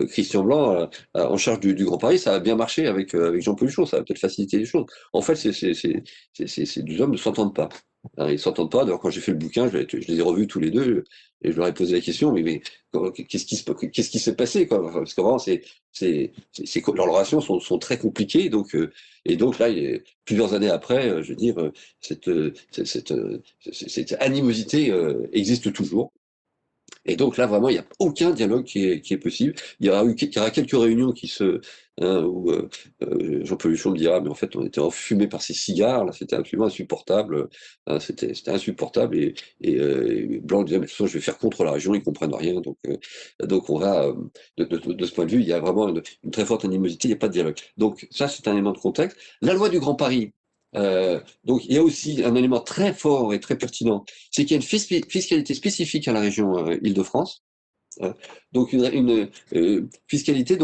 Christian Blanc, en charge du Grand Paris. Ça a bien marché avec Jean-Paul Huchon, ça va peut-être faciliter les choses. En fait, ces deux hommes ne s'entendent pas. Hein, ils s'entendent pas. D'ailleurs, quand j'ai fait le bouquin, je les ai revus tous les deux et je leur ai posé la question, mais qu'est-ce qui s'est passé, quoi? Enfin, parce que vraiment, leurs relations sont très compliquées. Et donc là, plusieurs années après, je veux dire, cette animosité existe toujours. Et donc là, vraiment, il n'y a aucun dialogue qui est possible. Il y aura quelques réunions où Jean-Paul Huchon me dira, mais en fait, on était enfumé par ces cigares, là, c'était absolument insupportable. C'était insupportable. Et Blanc disait, mais de toute façon, je vais faire contre la région, ils comprennent rien. Donc on va, de ce point de vue, il y a vraiment une très forte animosité, il n'y a pas de dialogue. Donc ça, c'est un élément de contexte. La loi du Grand Paris. Donc il y a aussi un élément très fort et très pertinent, c'est qu'il y a une fiscalité spécifique à la région Île-de-France, hein. Donc fiscalité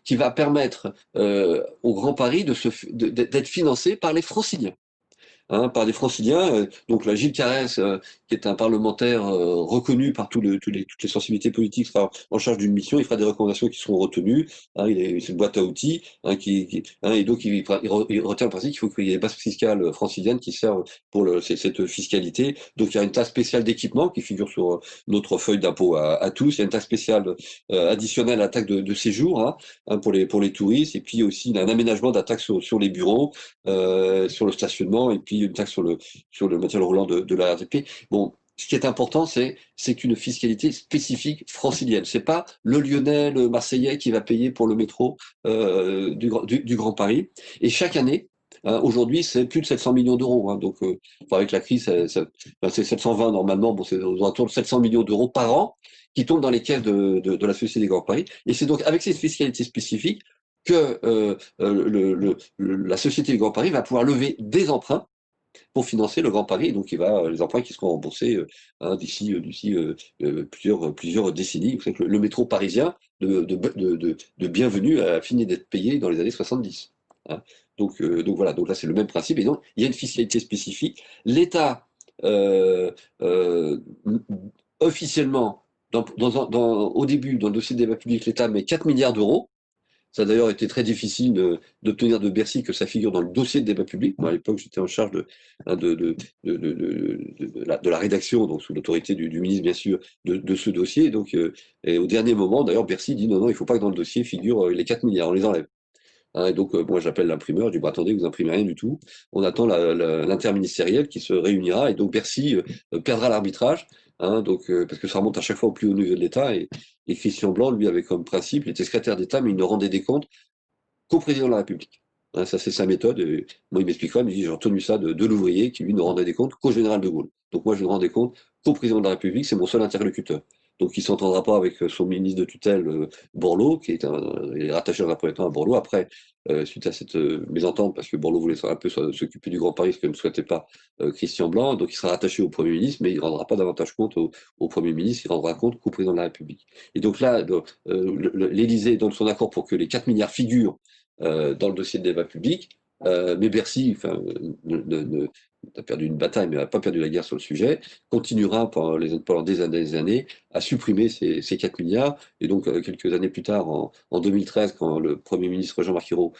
qui va permettre au Grand Paris d'être financé par les Franciliens, hein, par des Franciliens. Donc là, Gilles Carrès, qui est un parlementaire reconnu par toutes les sensibilités politiques, sera en charge d'une mission. Il fera des recommandations qui seront retenues. Hein, c'est une boîte à outils. Hein, et donc, il retient le principe qu'il faut qu'il y ait des bases fiscales franciliennes qui servent pour cette fiscalité. Donc, il y a une taxe spéciale d'équipement qui figure sur notre feuille d'impôt à tous. Il y a une taxe spéciale additionnelle à la taxe de séjour, hein, pour les touristes. Et puis aussi un aménagement de la taxe sur les bureaux, sur le stationnement, et puis une taxe sur le matériel roulant de la RATP. Bon, ce qui est important, c'est qu'une fiscalité spécifique francilienne. C'est pas le Lyonnais, le Marseillais qui va payer pour le métro du Grand Paris. Et chaque année, hein, aujourd'hui, c'est plus de 700 millions d'euros. Hein, donc, avec la crise, c'est 720 normalement. Bon, c'est aux alentours de 700 millions d'euros par an qui tombent dans les caisses de la Société du Grand Paris. Et c'est donc avec cette fiscalité spécifique que la Société du Grand Paris va pouvoir lever des emprunts pour financer le Grand Paris. Donc, les emprunts qui seront remboursés hein, d'ici plusieurs décennies. Vous savez que le métro parisien de Bienvenue a fini d'être payé dans les années 70. Hein. Donc voilà, donc là c'est le même principe. Et donc, il y a une fiscalité spécifique. L'État, euh, euh, officiellement, au début, dans le dossier de débat public, l'État met 4 milliards d'euros. Ça a d'ailleurs été très difficile d'obtenir de Bercy que ça figure dans le dossier de débat public. Moi, à l'époque, j'étais en charge hein, de la rédaction, donc sous l'autorité du ministre, bien sûr, de ce dossier. Et au dernier moment, d'ailleurs, Bercy dit non, non, il ne faut pas que dans le dossier figurent les 4 milliards, on les enlève. Hein, et donc, moi, j'appelle l'imprimeur, je dis, bah, attendez, vous imprimez rien du tout. On attend l'interministériel qui se réunira, et donc Bercy perdra l'arbitrage, hein, parce que ça remonte à chaque fois au plus haut niveau de l'État, et Christian Blanc, lui, avait comme principe, il était secrétaire d'État, mais il ne rendait des comptes qu'au président de la République. Hein, ça, c'est sa méthode, et moi, il m'expliquera, il me dit, j'ai retenu ça de l'ouvrier, qui lui ne rendait des comptes qu'au général de Gaulle. Donc moi, je ne rendais compte qu'au président de la République, c'est mon seul interlocuteur. Donc il ne s'entendra pas avec son ministre de tutelle, Borloo, il est rattaché dans un premier temps à Borloo. Après, suite à cette mésentente, parce que Borloo voulait un peu s'occuper du Grand Paris, ce que ne souhaitait pas Christian Blanc, donc il sera rattaché au Premier ministre, mais il ne rendra pas davantage compte au Premier ministre, il rendra compte qu'au président de la République. Et donc là, l'Élysée donne son accord pour que les 4 milliards figurent dans le dossier de débat public, mais Bercy, enfin, a perdu une bataille, mais n'a pas perdu la guerre sur le sujet, continuera pendant des années à supprimer ces 4 milliards. Et donc, quelques années plus tard, en 2013, quand le Premier ministre Jean-Marc Ayrault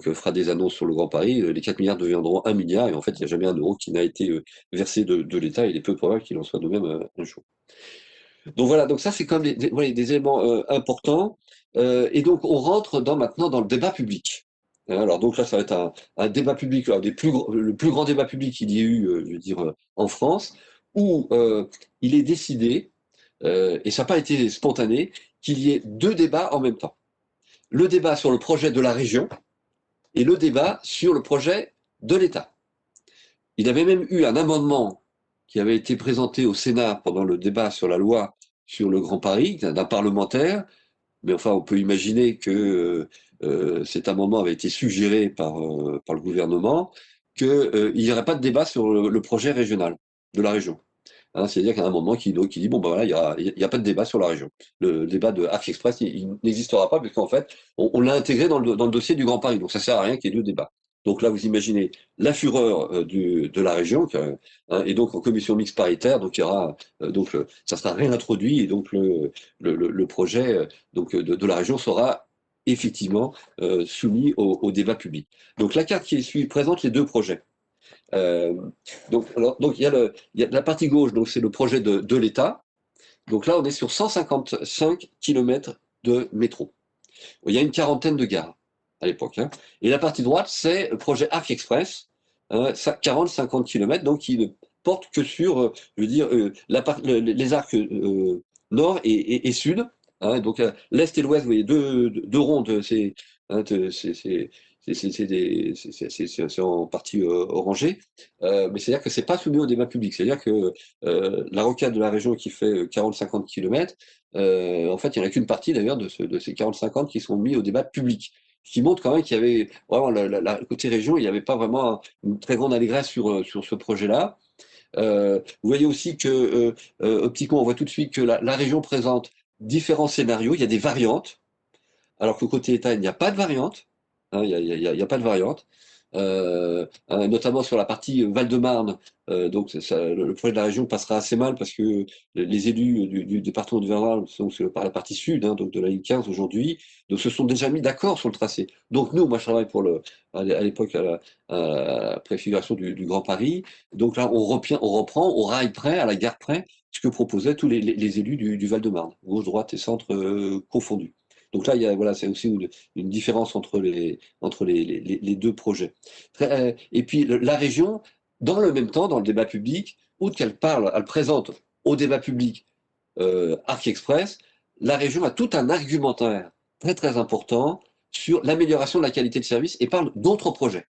fera des annonces sur le Grand Paris, les 4 milliards deviendront 1 milliard. Et en fait, il n'y a jamais un euro qui n'a été versé de l'État. Et il est peu probable qu'il en soit de même un jour. Donc voilà, donc ça, c'est comme voilà, des éléments importants. Et donc, on rentre maintenant dans le débat public. Hein, alors donc là, ça va être un débat public, le plus grand débat public qu'il y ait eu, je veux dire, en France, où il est décidé, et ça n'a pas été spontané, qu'il y ait deux débats en même temps. Le débat sur le projet de la région et le débat sur le projet de l'État. Il y avait même eu un amendement qui avait été présenté au Sénat pendant le débat sur la loi sur le Grand Paris, d'un parlementaire, mais enfin, on peut imaginer que cet amendement avait été suggéré par le gouvernement, qu'il n'y aurait pas de débat sur le projet régional de la région. Hein, c'est-à-dire qu'à un moment, qui dit, bon, ben voilà, il y a pas de débat sur la région. Le débat de Arc Express, il n'existera pas, parce qu'en fait, on l'a intégré dans le dossier du Grand Paris. Donc, ça sert à rien qu'il y ait de débat. Donc là, vous imaginez la fureur de la région, hein, et donc en commission mixte paritaire, donc il y aura, ça sera réintroduit, et donc le projet de la région sera effectivement soumis au débat public. Donc la carte qui est suivie présente les deux projets. Euh, donc il y a la partie gauche, donc c'est le projet de l'État. Donc là, on est sur 155 km de métro. Il y a une quarantaine de gares à l'époque. Hein. Et la partie droite, c'est le projet Arc Express, hein, 40-50 km, donc qui ne porte que sur, je veux dire, les arcs nord et sud. Hein, donc l'est et l'ouest, vous voyez, deux rondes, hein, c'est en partie orangé, mais c'est-à-dire que c'est pas soumis au débat public. C'est-à-dire que la rocade de la région qui fait 40-50 km, en fait, il n'y en a qu'une partie d'ailleurs de ces 40-50 qui sont mis au débat public. Ce qui montre quand même qu'il y avait vraiment côté région, il n'y avait pas vraiment une très grande allégresse sur ce projet-là. Vous voyez aussi que optiquement, on voit tout de suite que la région présente différents scénarios. Il y a des variantes, alors que côté État, il n'y a pas de variante. Hein, il y a pas de variante. Notamment sur la partie Val-de-Marne. Donc le projet de la région passera assez mal parce que les élus du département du Var sont par la partie sud, hein, donc de la ligne 15 aujourd'hui, donc se sont déjà mis d'accord sur le tracé. Donc nous, moi je travaille à l'époque à la préfiguration du Grand Paris. Donc là, on reprend au rail près, à la gare près, ce que proposaient tous les élus du Val-de-Marne, gauche, droite et centre confondus. Donc là, voilà, c'est aussi une différence entre les deux projets. Et puis la région, dans le même temps, dans le débat public, outre qu'elle parle, elle présente au débat public Arc Express, la région a tout un argumentaire très très important sur l'amélioration de la qualité de service et parle d'autres projets.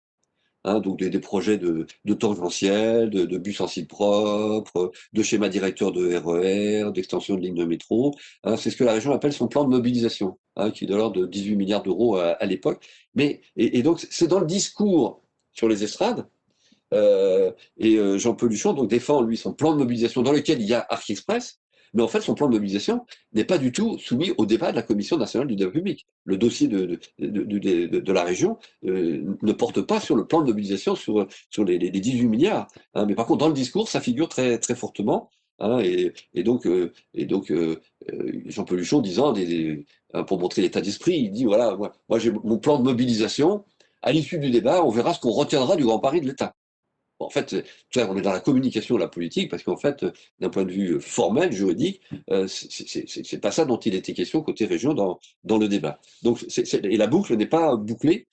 Hein, donc des projets de tangentiel, de bus en site propre, de schéma directeur de RER, d'extension de lignes de métro. Hein, c'est ce que la région appelle son plan de mobilisation, hein, qui est de l'ordre de 18 milliards d'euros à l'époque. Et donc c'est dans le discours sur les estrades. Jean Peluchon donc défend lui son plan de mobilisation dans lequel il y a Arc Express, mais en fait son plan de mobilisation n'est pas du tout soumis au débat de la Commission nationale du débat public. Le dossier de la région ne porte pas sur le plan de mobilisation sur les 18 milliards. Hein, mais par contre dans le discours ça figure très très fortement. Hein, donc Jean Peluchon disant pour montrer l'état d'esprit, il dit voilà moi j'ai mon plan de mobilisation. À l'issue du débat, on verra ce qu'on retiendra du Grand Paris de l'État. En fait, on est dans la communication de la politique, parce qu'en fait, d'un point de vue formel, juridique, c'est pas ça dont il était question côté région dans le débat. Donc, et la boucle n'est pas bouclée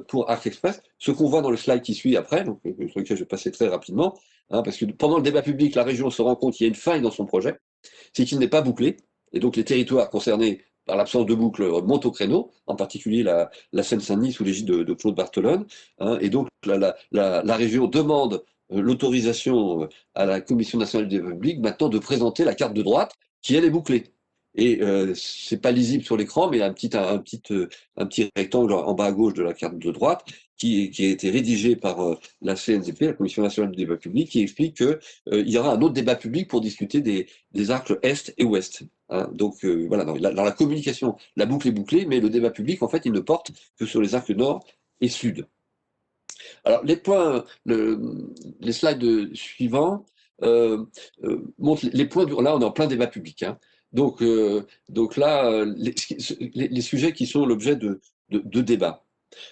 pour Arc Express. Ce qu'on voit dans le slide qui suit après, donc, sur lequel je vais passer très rapidement, hein, parce que pendant le débat public, la région se rend compte qu'il y a une faille dans son projet, c'est qu'il n'est pas bouclé, et donc les territoires concernés par l'absence de boucle montent au créneau, en particulier la Seine-Saint-Denis sous l'égide de Claude Barthelone, hein, et donc la région demande l'autorisation à la Commission nationale du débat public maintenant de présenter la carte de droite qui elle est bouclée. Et c'est pas lisible sur l'écran, mais il y a un petit rectangle en bas à gauche de la carte de droite qui a été rédigé par la CNDP, la Commission nationale du débat public, qui explique que il y aura un autre débat public pour discuter des arcs est et ouest. Hein. Donc voilà, dans la communication, la boucle est bouclée, mais le débat public, en fait, il ne porte que sur les arcs nord et sud. Alors les points, les slides suivants montrent les points. Là, on est en plein débat public. Hein. Donc là, les sujets qui sont l'objet de débats.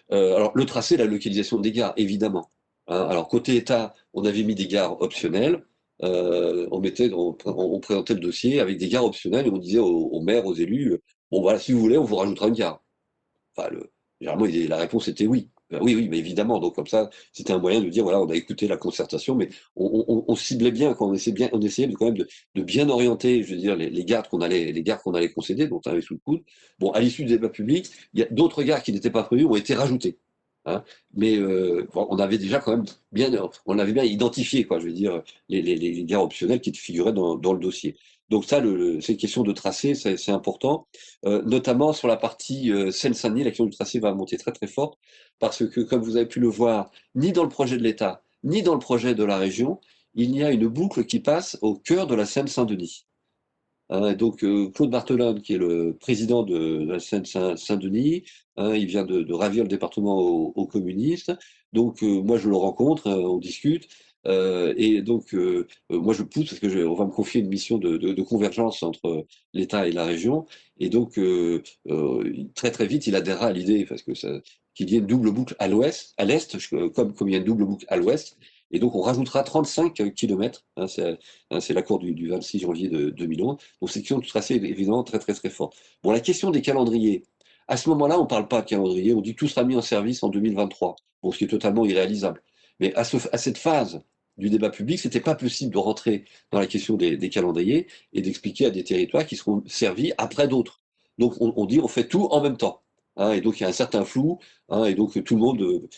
Alors le tracé, la localisation des gares, évidemment. Hein. Alors côté État, on avait mis des gares optionnelles. On présentait le dossier avec des gares optionnelles et on disait aux maires, aux élus, bon voilà, si vous voulez, on vous rajoutera une gare. Enfin, généralement, la réponse était oui. Ben oui, oui, mais évidemment. Donc comme ça, c'était un moyen de dire voilà, on a écouté la concertation, mais on ciblait bien, quand on essayait quand même de bien orienter, je veux dire, les gares qu'on allait concéder, dont on avait sous le coude. Bon, à l'issue du débat public, il y a d'autres gares qui n'étaient pas prévues ont été rajoutées. hein. Mais bon, on avait déjà quand même on avait bien identifié, quoi, je veux dire, les gares optionnelles qui figuraient dans le dossier. Donc ça, ces questions de tracé, c'est important, notamment sur la partie Seine-Saint-Denis, la question du tracé va monter très très fort, parce que comme vous avez pu le voir, ni dans le projet de l'État, ni dans le projet de la région, il y a une boucle qui passe au cœur de la Seine-Saint-Denis. Hein, et donc Claude Barthelone, qui est le président de la Seine-Saint-Denis, hein, il vient de ravir le département aux communistes. Donc moi je le rencontre, on discute. Et donc moi je pousse parce que on va me confier une mission de convergence entre l'État et la région. Et donc très très vite il adhérera à l'idée parce que qu'il y ait une double boucle à l'ouest, à l'est, comme il y a une double boucle à l'ouest. Et donc on rajoutera 35 kilomètres. Hein, c'est l'accord du 26 janvier 2011. Donc c'est question de tracé évidemment très très très fort. Bon, la question des calendriers. À ce moment-là, on ne parle pas de calendrier, on dit que tout sera mis en service en 2023. Bon, ce qui est totalement irréalisable. Mais à cette phase du débat public, c'était pas possible de rentrer dans la question des calendriers et d'expliquer à des territoires qui seront servis après d'autres. Donc on dit on fait tout en même temps. Hein, et donc il y a un certain flou, hein, et donc tout le monde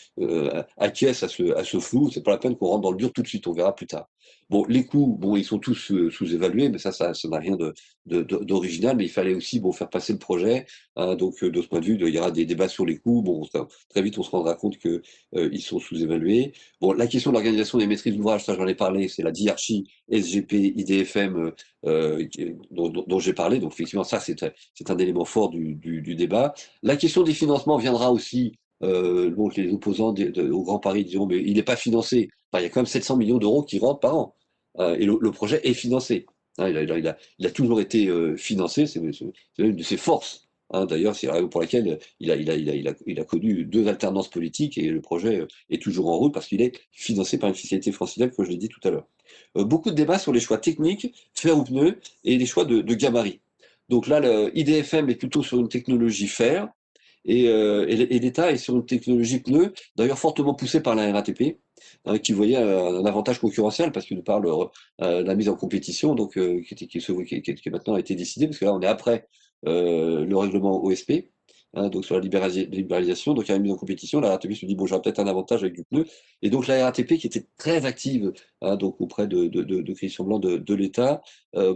acquiesce à ce flou. C'est pas la peine qu'on rentre dans le dur tout de suite, on verra plus tard. Bon, les coûts, bon, ils sont tous sous-évalués, mais ça n'a rien d'original, mais il fallait aussi bon, faire passer le projet. Hein, donc, de ce point de vue, il y aura des débats sur les coûts. Bon, très vite, on se rendra compte que ils sont sous-évalués. Bon, la question de l'organisation des maîtrises d'ouvrage, ça j'en ai parlé, c'est la diarchie SGP, IDFM dont j'ai parlé. Donc, effectivement, ça, c'est un élément fort du débat. La question des financements viendra aussi. Donc, les opposants au Grand Paris diront, mais il n'est pas financé. Enfin, il y a quand même 700 millions d'euros qui rentrent par an. Et le projet est financé. Hein, il a toujours été financé, c'est l'une de ses forces. Hein, d'ailleurs, c'est la raison pour laquelle il a connu deux alternances politiques et le projet est toujours en route parce qu'il est financé par une fiscalité francilienne, comme je l'ai dit tout à l'heure. Beaucoup de débats sur les choix techniques, fer ou pneu, et les choix de gabarit. Donc là, le IDFM est plutôt sur une technologie fer, et l'État est sur une technologie pneu, d'ailleurs fortement poussée par la RATP, hein, qui voyait un avantage concurrentiel parce qu'il parle de la mise en compétition, donc qui maintenant a été décidé, parce que là on est après le règlement OSP, hein, donc sur la libéralisation, donc il y a une mise en compétition, la RATP se dit bon j'aurai peut-être un avantage avec du pneu, et donc la RATP qui était très active, hein, donc auprès de Christian Blanc de l'État,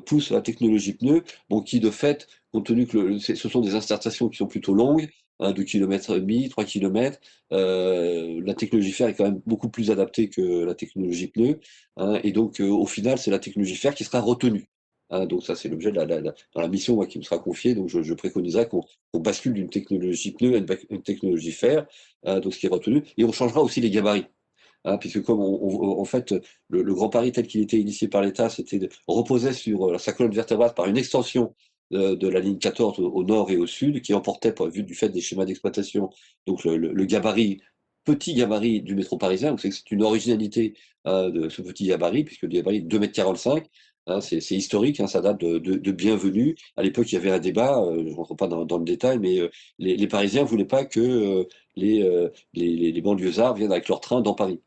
pousse la technologie pneu, bon qui de fait, compte tenu que ce sont des installations qui sont plutôt longues, 2 km et demi, 3 km. La technologie fer est quand même beaucoup plus adaptée que la technologie pneu, hein, et donc au final, c'est la technologie fer qui sera retenue. Hein, donc ça, c'est l'objet dans la mission moi, qui me sera confiée. Donc je préconiserai qu'on bascule d'une technologie pneu à une technologie fer, donc ce qui est retenu, et on changera aussi les gabarits. Hein, puisque comme en fait, le Grand Paris tel qu'il était initié par l'État, reposait sur sa colonne vertébrale par une extension de la ligne 14 au nord et au sud, qui emportait, vu du fait des schémas d'exploitation, donc le gabarit, petit gabarit du métro parisien. Donc c'est une originalité de ce petit gabarit, puisque le gabarit est 2,45 m. Hein, c'est historique, hein, ça date de Bienvenue. À l'époque, il y avait un débat, je ne rentre pas dans le détail, mais les Parisiens ne voulaient pas que les banlieusards viennent avec leur train dans Paris.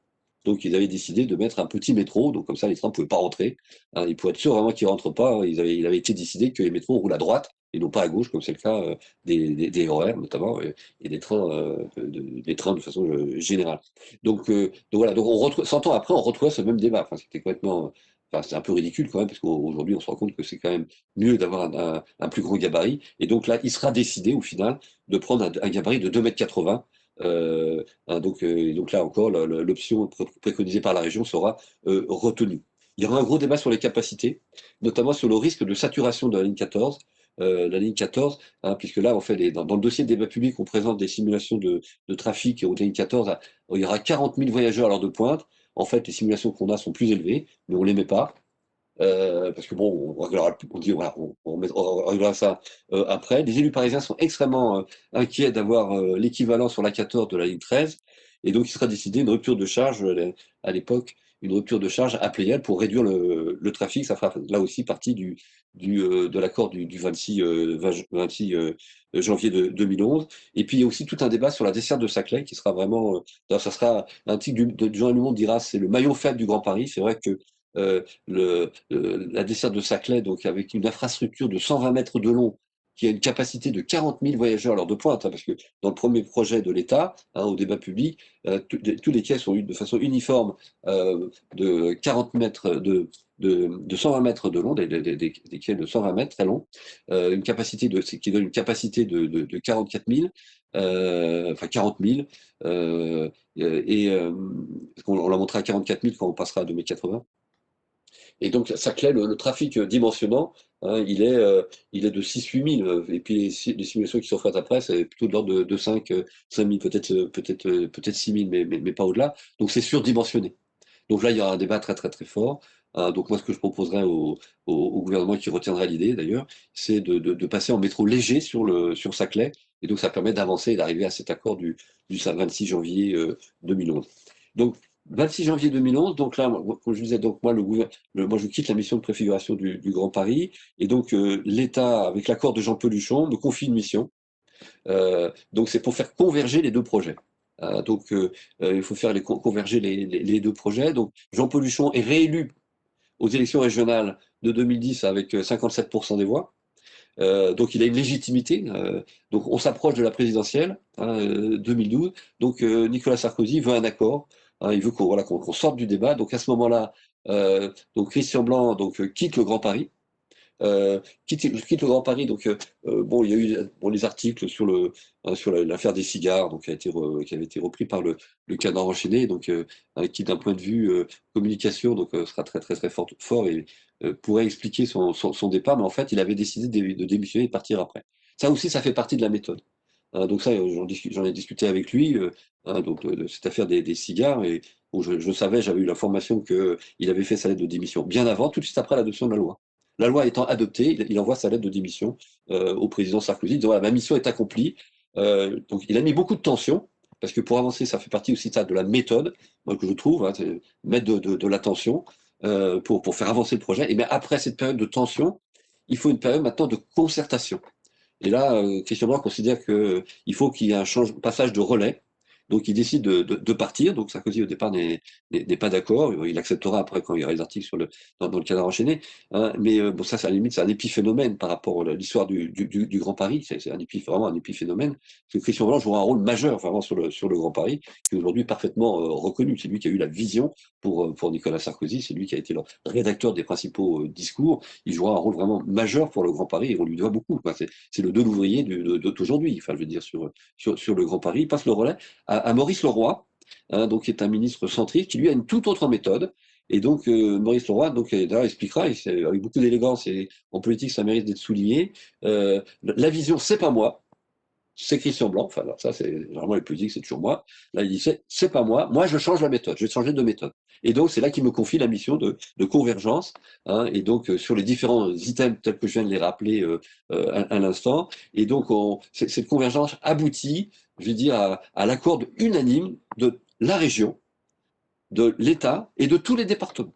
Donc ils avaient décidé de mettre un petit métro, donc comme ça les trains ne pouvaient pas rentrer. Hein, ils pouvaient être sûrs vraiment qu'ils ne rentrent pas. Il avait été décidé que les métros roulent à droite et non pas à gauche, comme c'est le cas des RER notamment, et des trains, des trains de façon générale. Donc voilà, donc 100 ans après, on retrouve ce même débat. Enfin, c'était complètement. Enfin, c'est un peu ridicule quand même, parce qu'aujourd'hui, on se rend compte que c'est quand même mieux d'avoir un plus gros gabarit. Et donc là, il sera décidé au final de prendre un gabarit de 2,80 m. Hein, donc là encore, l'option préconisée par la région sera retenue. Il y aura un gros débat sur les capacités, notamment sur le risque de saturation de la ligne 14. La ligne 14, hein, puisque là, en fait, dans le dossier de débat public, on présente des simulations de trafic au ligne 14. Il y aura 40 000 voyageurs à l'heure de pointe. En fait, les simulations qu'on a sont plus élevées, mais on ne les met pas. Parce que bon, on dit voilà, on réglera ça après. Les élus parisiens sont extrêmement inquiets d'avoir l'équivalent sur la 14 de la ligne 13, et donc il sera décidé une rupture de charge à l'époque, une rupture de charge à Pleyel pour réduire le trafic. Ça fera là aussi partie de l'accord du 26 janvier 2011. Et puis il y a aussi tout un débat sur la desserte de Saclay qui sera vraiment, ça sera un titre du journal Le Monde dira c'est le maillon faible du Grand Paris. C'est vrai que la desserte de Saclay, donc avec une infrastructure de 120 mètres de long qui a une capacité de 40 000 voyageurs à l'heure de pointe, hein, parce que dans le premier projet de l'État, hein, au débat public, tous les quais sont de façon uniforme de 40 mètres de 120 mètres de long, des quais de 120 mètres très longs, une capacité qui donne une capacité de 44 000, enfin 40 000, on l'a montré à 44 000 quand on passera à 2080. Et donc, Saclay, le trafic dimensionnant, hein, il est de 6-8 000. Et puis, les simulations qui sont faites après, c'est plutôt de l'ordre de 5 000, peut-être 6 000, mais pas au-delà. Donc, c'est surdimensionné. Donc là, il y aura un débat très, très, très fort. Donc, moi, ce que je proposerais au gouvernement qui retiendra l'idée, d'ailleurs, c'est de passer en métro léger sur Saclay. Et donc, ça permet d'avancer et d'arriver à cet accord du 26 janvier 2011. Donc, 26 janvier 2011, donc là, comme je disais, donc moi, moi, je quitte la mission de préfiguration du Grand Paris, et donc l'État, avec l'accord de Jean Peluchon, me confie une mission. Donc c'est pour faire converger les deux projets. Il faut faire converger les deux projets. Donc Jean Peluchon est réélu aux élections régionales de 2010 avec 57% des voix. Donc il a une légitimité. Donc on s'approche de la présidentielle, hein, 2012. Donc Nicolas Sarkozy veut un accord. Hein, il veut qu'on sorte du débat. Donc à ce moment-là, donc Christian Blanc quitte le Grand Paris. Quitte le Grand Paris. Donc bon, il y a eu les articles sur l'affaire des cigares, donc qui avait été repris par le Canard enchaîné, donc qui d'un point de vue communication, donc sera très très très fort et pourrait expliquer son départ. Mais en fait, il avait décidé de démissionner et de partir après. Ça aussi, ça fait partie de la méthode. Hein, donc ça, j'en ai discuté avec lui, hein, donc de cette affaire des cigares, et bon, je savais, j'avais eu l'information qu'il avait fait sa lettre de démission bien avant, tout de suite après l'adoption de la loi. La loi étant adoptée, il envoie sa lettre de démission au président Sarkozy, disant voilà, ma mission est accomplie. Donc il a mis beaucoup de tension, parce que pour avancer, ça fait partie aussi de la méthode, moi, que je trouve, hein, c'est mettre de la tension pour faire avancer le projet. Et bien après cette période de tension, il faut une période maintenant de concertation. Et là, Christian Blanc considère qu'il faut qu'il y ait un passage de relais. Donc il décide de partir. Donc Sarkozy au départ n'est pas d'accord. Il acceptera après quand il y aura les articles dans le Canard enchaîné. Hein. Mais bon, ça, c'est à la limite, c'est un épiphénomène par rapport à l'histoire du Grand Paris. C'est vraiment un épiphénomène. Parce que Christian Blanc jouera un rôle majeur vraiment sur le Grand Paris, qui est aujourd'hui parfaitement reconnu. C'est lui qui a eu la vision pour Nicolas Sarkozy. C'est lui qui a été le rédacteur des principaux discours. Il jouera un rôle vraiment majeur pour le Grand Paris et on lui doit beaucoup. C'est le de l'ouvrier d'aujourd'hui, enfin, je veux dire, sur le Grand Paris. Il passe le relais à Maurice Leroy, hein, donc, qui est un ministre centriste, qui lui a une toute autre méthode. Et donc, Maurice Leroy d'ailleurs, expliquera, et avec beaucoup d'élégance, et en politique, ça mérite d'être souligné, la vision, c'est pas moi, c'est Christian Blanc. Enfin, alors ça, c'est généralement les politiques, c'est toujours moi. Là, il dit c'est pas moi je change la méthode, je vais changer de méthode. Et donc, c'est là qu'il me confie la mission de convergence, hein, et donc sur les différents items tels que je viens de les rappeler à l'instant. Et donc, cette convergence aboutit, je veux dire, à l'accord unanime de la région, de l'État et de tous les départements.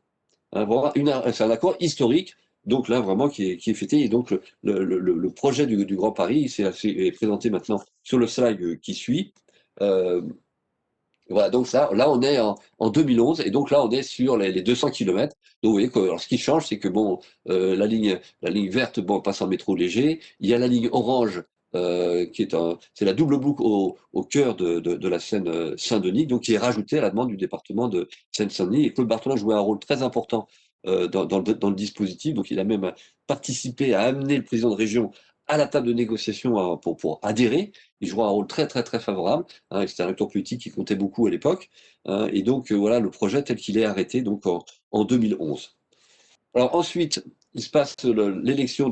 Hein, c'est un accord historique, donc là vraiment qui est fêté. Et donc le projet du Grand Paris est présenté maintenant sur le slide qui suit. Euh, voilà, donc ça, là on est en 2011, et donc là on est sur les 200 km. Donc vous voyez que alors, ce qui change, c'est que bon, la ligne verte, bon, passe en métro léger. Il y a la ligne orange c'est la double boucle au cœur de la Seine Saint-Denis, donc qui est rajoutée à la demande du département de Seine-Saint-Denis. Et Claude Barthelin jouait un rôle très important dans le dispositif, donc il a même participé à amener le président de région à la table de négociation pour adhérer. Il jouera un rôle très très très favorable. Hein, c'était un acteur politique qui comptait beaucoup à l'époque. Hein, et donc voilà le projet tel qu'il est arrêté donc en 2011. Alors ensuite, il se passe l'élection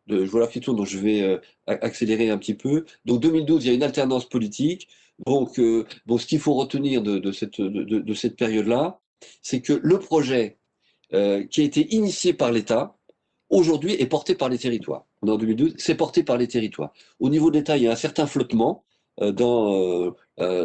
je vois la question, donc je vais accélérer un petit peu. Donc 2012, il y a une alternance politique. Donc bon, ce qu'il faut retenir de cette période-là, c'est que le projet qui a été initié par l'État, aujourd'hui est porté par les territoires. On est en 2012, c'est porté par les territoires. Au niveau de l'État, il y a un certain flottement dans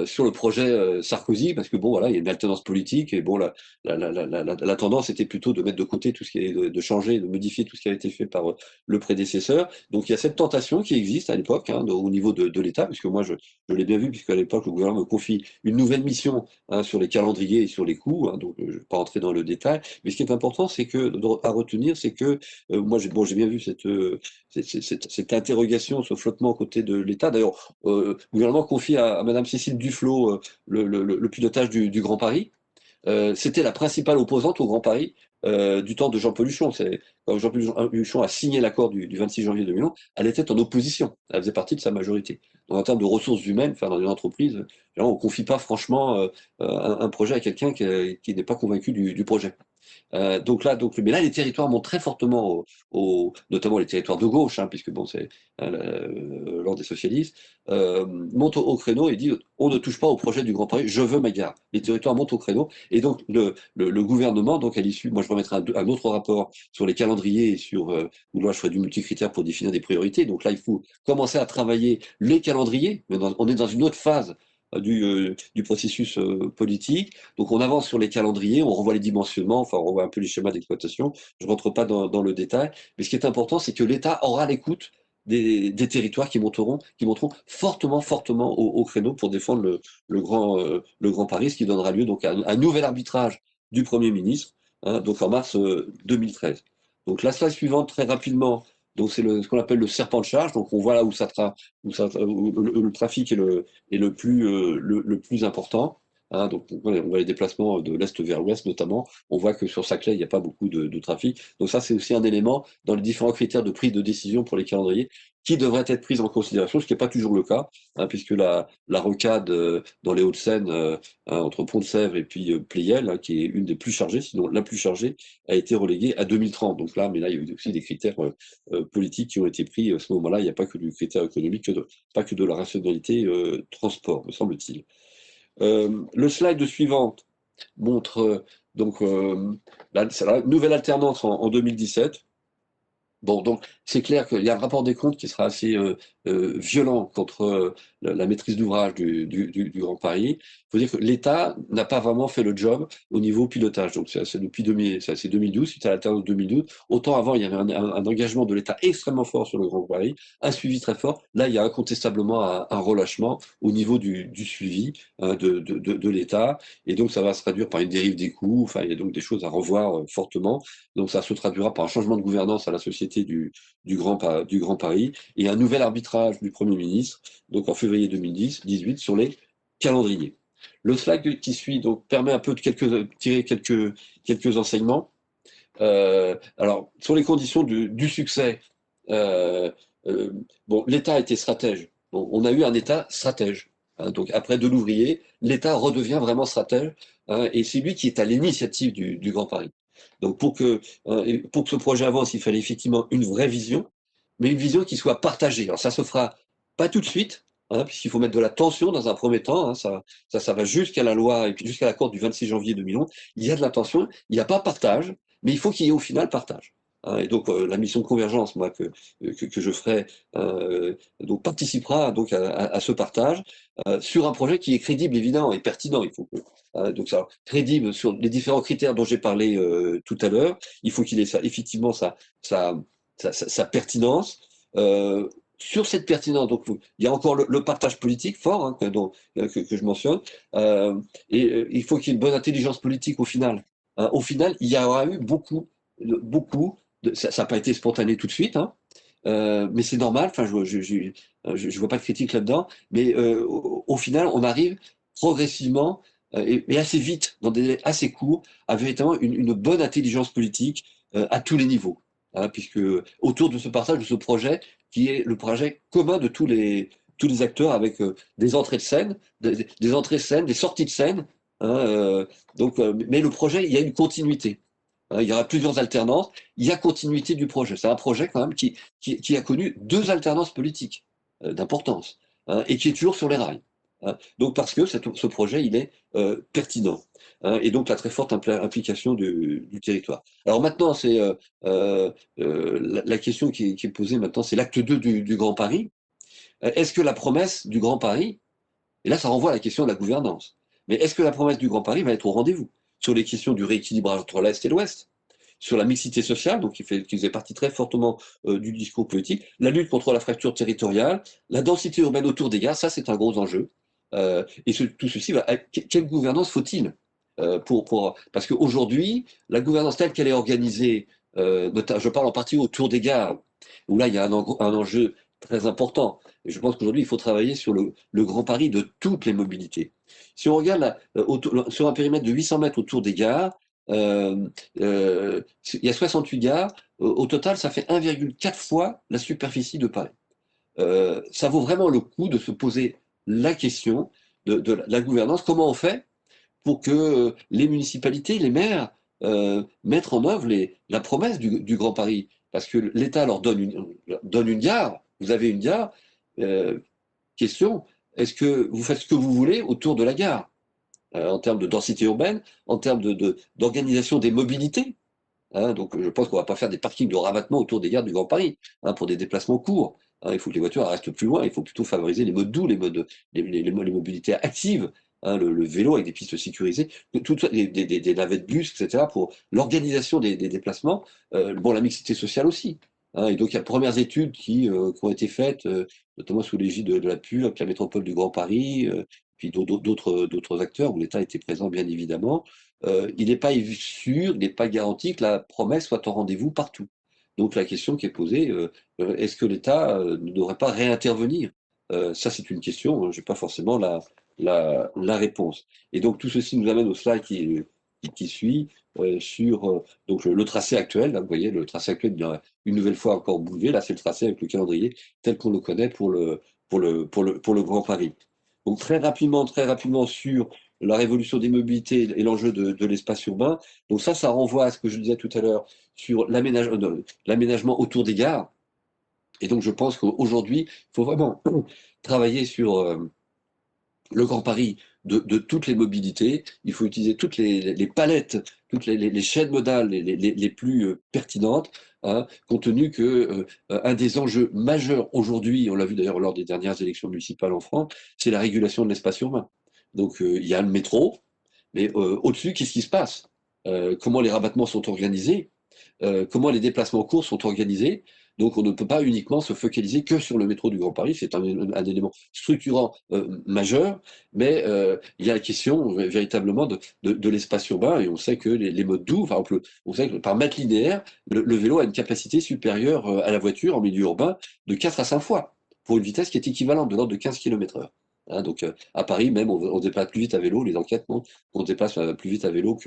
sur le projet Sarkozy, parce que bon, voilà, il y a une alternance politique, et bon, la tendance était plutôt de mettre de côté tout ce qui est de changer, de modifier tout ce qui avait été fait par le prédécesseur. Donc il y a cette tentation qui existe à l'époque, hein, au niveau de l'État, puisque moi je l'ai bien vu, puisqu'à l'époque le gouvernement me confie une nouvelle mission, hein, sur les calendriers et sur les coûts, hein, donc je ne vais pas entrer dans le détail. Mais ce qui est important, c'est que à retenir, c'est que moi j'ai bien vu cette interrogation, ce flottement aux côtés de l'État. D'ailleurs, le gouvernement confie à Madame Cécile Duflot le pilotage du Grand Paris. C'était la principale opposante au Grand Paris du temps de Jean-Paul Huchon. C'est quand Jean-Paul Huchon a signé l'accord du 26 janvier 2011, elle était en opposition. Elle faisait partie de sa majorité. Donc en termes de ressources humaines, enfin, dans une entreprise, on ne confie pas franchement un projet à quelqu'un qui n'est pas convaincu du projet. Mais là, les territoires montent très fortement, notamment les territoires de gauche, hein, puisque bon, c'est l'ordre des socialistes, montent au créneau et dit on ne touche pas au projet du Grand Paris, je veux ma gare. Les territoires montent au créneau, et donc le gouvernement, donc à l'issue, moi je remettrai un autre rapport sur les calendriers et sur où là je ferai du multicritère pour définir des priorités. Donc là, il faut commencer à travailler les calendriers, mais on est dans une autre phase du processus politique. Donc on avance sur les calendriers, on revoit les dimensionnements, enfin on revoit un peu les schémas d'exploitation. Je ne rentre pas dans le détail, mais ce qui est important, c'est que l'État aura l'écoute des territoires qui monteront fortement, fortement au créneau pour défendre le Grand Paris, ce qui donnera lieu donc à un nouvel arbitrage du Premier ministre, hein, donc en mars 2013. Donc la slide suivante, très rapidement, donc c'est ce qu'on appelle le serpent de charge. Donc on voit là où le trafic est le plus important. Hein, donc on voit les déplacements de l'est vers l'ouest notamment. On voit que sur Saclay, il n'y a pas beaucoup de trafic. Donc ça, c'est aussi un élément dans les différents critères de prise de décision pour les calendriers qui devraient être pris en considération, ce qui n'est pas toujours le cas, hein, puisque la rocade dans les Hauts-de-Seine, hein, entre Pont-de-Sèvres et puis Pleyel, hein, qui est une des plus chargées, sinon la plus chargée, a été reléguée à 2030. Donc là, mais là, il y a eu aussi des critères politiques qui ont été pris à ce moment-là. Il n'y a pas que du critère économique, pas que de la rationalité transport, me semble-t-il. Le slide suivant montre c'est la nouvelle alternance en 2017. Bon, donc c'est clair qu'il y a un rapport des comptes qui sera assez violent contre la maîtrise d'ouvrage du Grand Paris. Il faut dire que l'État n'a pas vraiment fait le job au niveau pilotage. Donc c'est depuis 2012, suite à l'alternance 2012. Autant avant, il y avait un engagement de l'État extrêmement fort sur le Grand Paris, un suivi très fort. Là, il y a incontestablement un relâchement au niveau du suivi, hein, de l'État. Et donc ça va se traduire par une dérive des coûts. Enfin, il y a donc des choses à revoir fortement. Donc ça se traduira par un changement de gouvernance à la société du Grand Paris et un nouvel arbitrage du Premier ministre, donc en février 2018, sur les calendriers. Le slide qui suit donc permet un peu de tirer quelques enseignements. Alors, sur les conditions du succès, bon, l'État a été stratège. Bon, on a eu un État stratège. Hein, donc après Delouvrier, l'État redevient vraiment stratège, hein, et c'est lui qui est à l'initiative du Grand Paris. Donc pour que ce projet avance, il fallait effectivement une vraie vision, mais une vision qui soit partagée. Alors ça se fera pas tout de suite, hein, puisqu'il faut mettre de la tension dans un premier temps. Hein, ça va jusqu'à la loi et puis jusqu'à l'accord du 26 janvier 2011. Il y a de la tension, il n'y a pas partage, mais il faut qu'il y ait au final partage. Hein, et donc la mission de convergence, moi que je ferai, donc participera donc à ce partage sur un projet qui est crédible évidemment et pertinent. Il faut que donc ça, crédible sur les différents critères dont j'ai parlé tout à l'heure. Il faut qu'il ait ça, effectivement sa pertinence. Sur cette pertinence, donc il y a encore le partage politique fort, hein, que je mentionne, il faut qu'il y ait une bonne intelligence politique au final. Hein, au final, il y aura eu ça n'a pas été spontané tout de suite, hein, mais c'est normal. Enfin, je vois pas de critique là-dedans, mais au final, on arrive progressivement et assez vite, dans des délais assez courts, à véritablement une bonne intelligence politique à tous les niveaux. Hein, puisque autour de ce partage, de ce projet, qui est le projet commun de tous les acteurs, avec des entrées de scène, des entrées de scène, des sorties de scène. Hein, mais le projet, il y a une continuité. Hein, il y aura plusieurs alternances, il y a continuité du projet. C'est un projet quand même qui a connu deux alternances politiques d'importance, hein, et qui est toujours sur les rails. Hein. Donc parce que ce projet, il est pertinent. Hein, et donc la très forte implication du territoire. Alors maintenant, c'est la question qui est posée maintenant, c'est l'acte 2 du Grand Paris. Est-ce que la promesse du Grand Paris Et là, ça renvoie à la question de la gouvernance. Mais est-ce que la promesse du Grand Paris va être au rendez-vous sur les questions du rééquilibrage entre l'Est et l'Ouest, sur la mixité sociale, donc qui faisait partie très fortement du discours politique, la lutte contre la fracture territoriale, la densité urbaine autour des gares, ça c'est un gros enjeu. Tout ceci, quelle gouvernance faut-il parce qu'aujourd'hui, la gouvernance telle qu'elle est organisée, je parle en partie autour des gares, où là il y a un enjeu très important. Et je pense qu'aujourd'hui, il faut travailler sur le Grand Paris de toutes les mobilités. Si on regarde sur un périmètre de 800 mètres autour des gares, euh, il y a 68 gares. Au total, ça fait 1,4 fois la superficie de Paris. Ça vaut vraiment le coup de se poser la question de la gouvernance. Comment on fait pour que les municipalités, les maires, mettent en œuvre la promesse du Grand Paris? Parce que l'État leur donne une gare. Vous avez une gare. euh, Question, est-ce que vous faites ce que vous voulez autour de la gare, en termes de densité urbaine, en termes d'organisation des mobilités? Hein, donc je pense qu'on ne va pas faire des parkings de rabattement autour des gares du Grand Paris, hein, pour des déplacements courts. Hein, il faut que les voitures restent plus loin, il faut plutôt favoriser les modes doux, les mobilités actives, hein, le vélo avec des pistes sécurisées, des navettes bus, etc., pour l'organisation des déplacements. Bon, la mixité sociale aussi. Hein, et donc il y a premières études qui ont été faites, notamment sous l'égide de la PUC, la métropole du Grand Paris, puis d'autres acteurs où l'État était présent bien évidemment. Il n'est pas sûr, il n'est pas garanti que la promesse soit au rendez-vous partout. Donc la question qui est posée, est-ce que l'État ne devrait pas réintervenir? Ça, c'est une question, je n'ai pas forcément la réponse. Et donc tout ceci nous amène au slide qui suit sur donc le tracé actuel. Là, vous voyez, le tracé actuel, il a une nouvelle fois encore boulevé. Là, c'est le tracé avec le calendrier tel qu'on le connaît pour le Grand Paris. Donc très rapidement sur la révolution des mobilités et l'enjeu de l'espace urbain. Donc ça renvoie à ce que je disais tout à l'heure sur l'aménagement autour des gares. Et donc je pense qu'aujourd'hui, il faut vraiment travailler sur le Grand Paris de toutes les mobilités. Il faut utiliser toutes les palettes, toutes les chaînes modales les plus pertinentes, hein, compte tenu que un des enjeux majeurs aujourd'hui, on l'a vu d'ailleurs lors des dernières élections municipales en France, c'est la régulation de l'espace urbain. Donc il y a le métro, mais au-dessus, qu'est-ce qui se passe? Comment les rabattements sont organisés? Comment les déplacements courts sont organisés? Donc on ne peut pas uniquement se focaliser que sur le métro du Grand Paris, c'est un élément structurant majeur, mais il y a la question véritablement de l'espace urbain, et on sait que les modes doux, par exemple, on sait que par mètre linéaire, le vélo a une capacité supérieure à la voiture en milieu urbain de 4 à 5 fois, pour une vitesse qui est équivalente de l'ordre de 15 km/h. Hein, donc à Paris même, on se déplace plus vite à vélo, les enquêtes montrent qu'on se déplace plus vite à vélo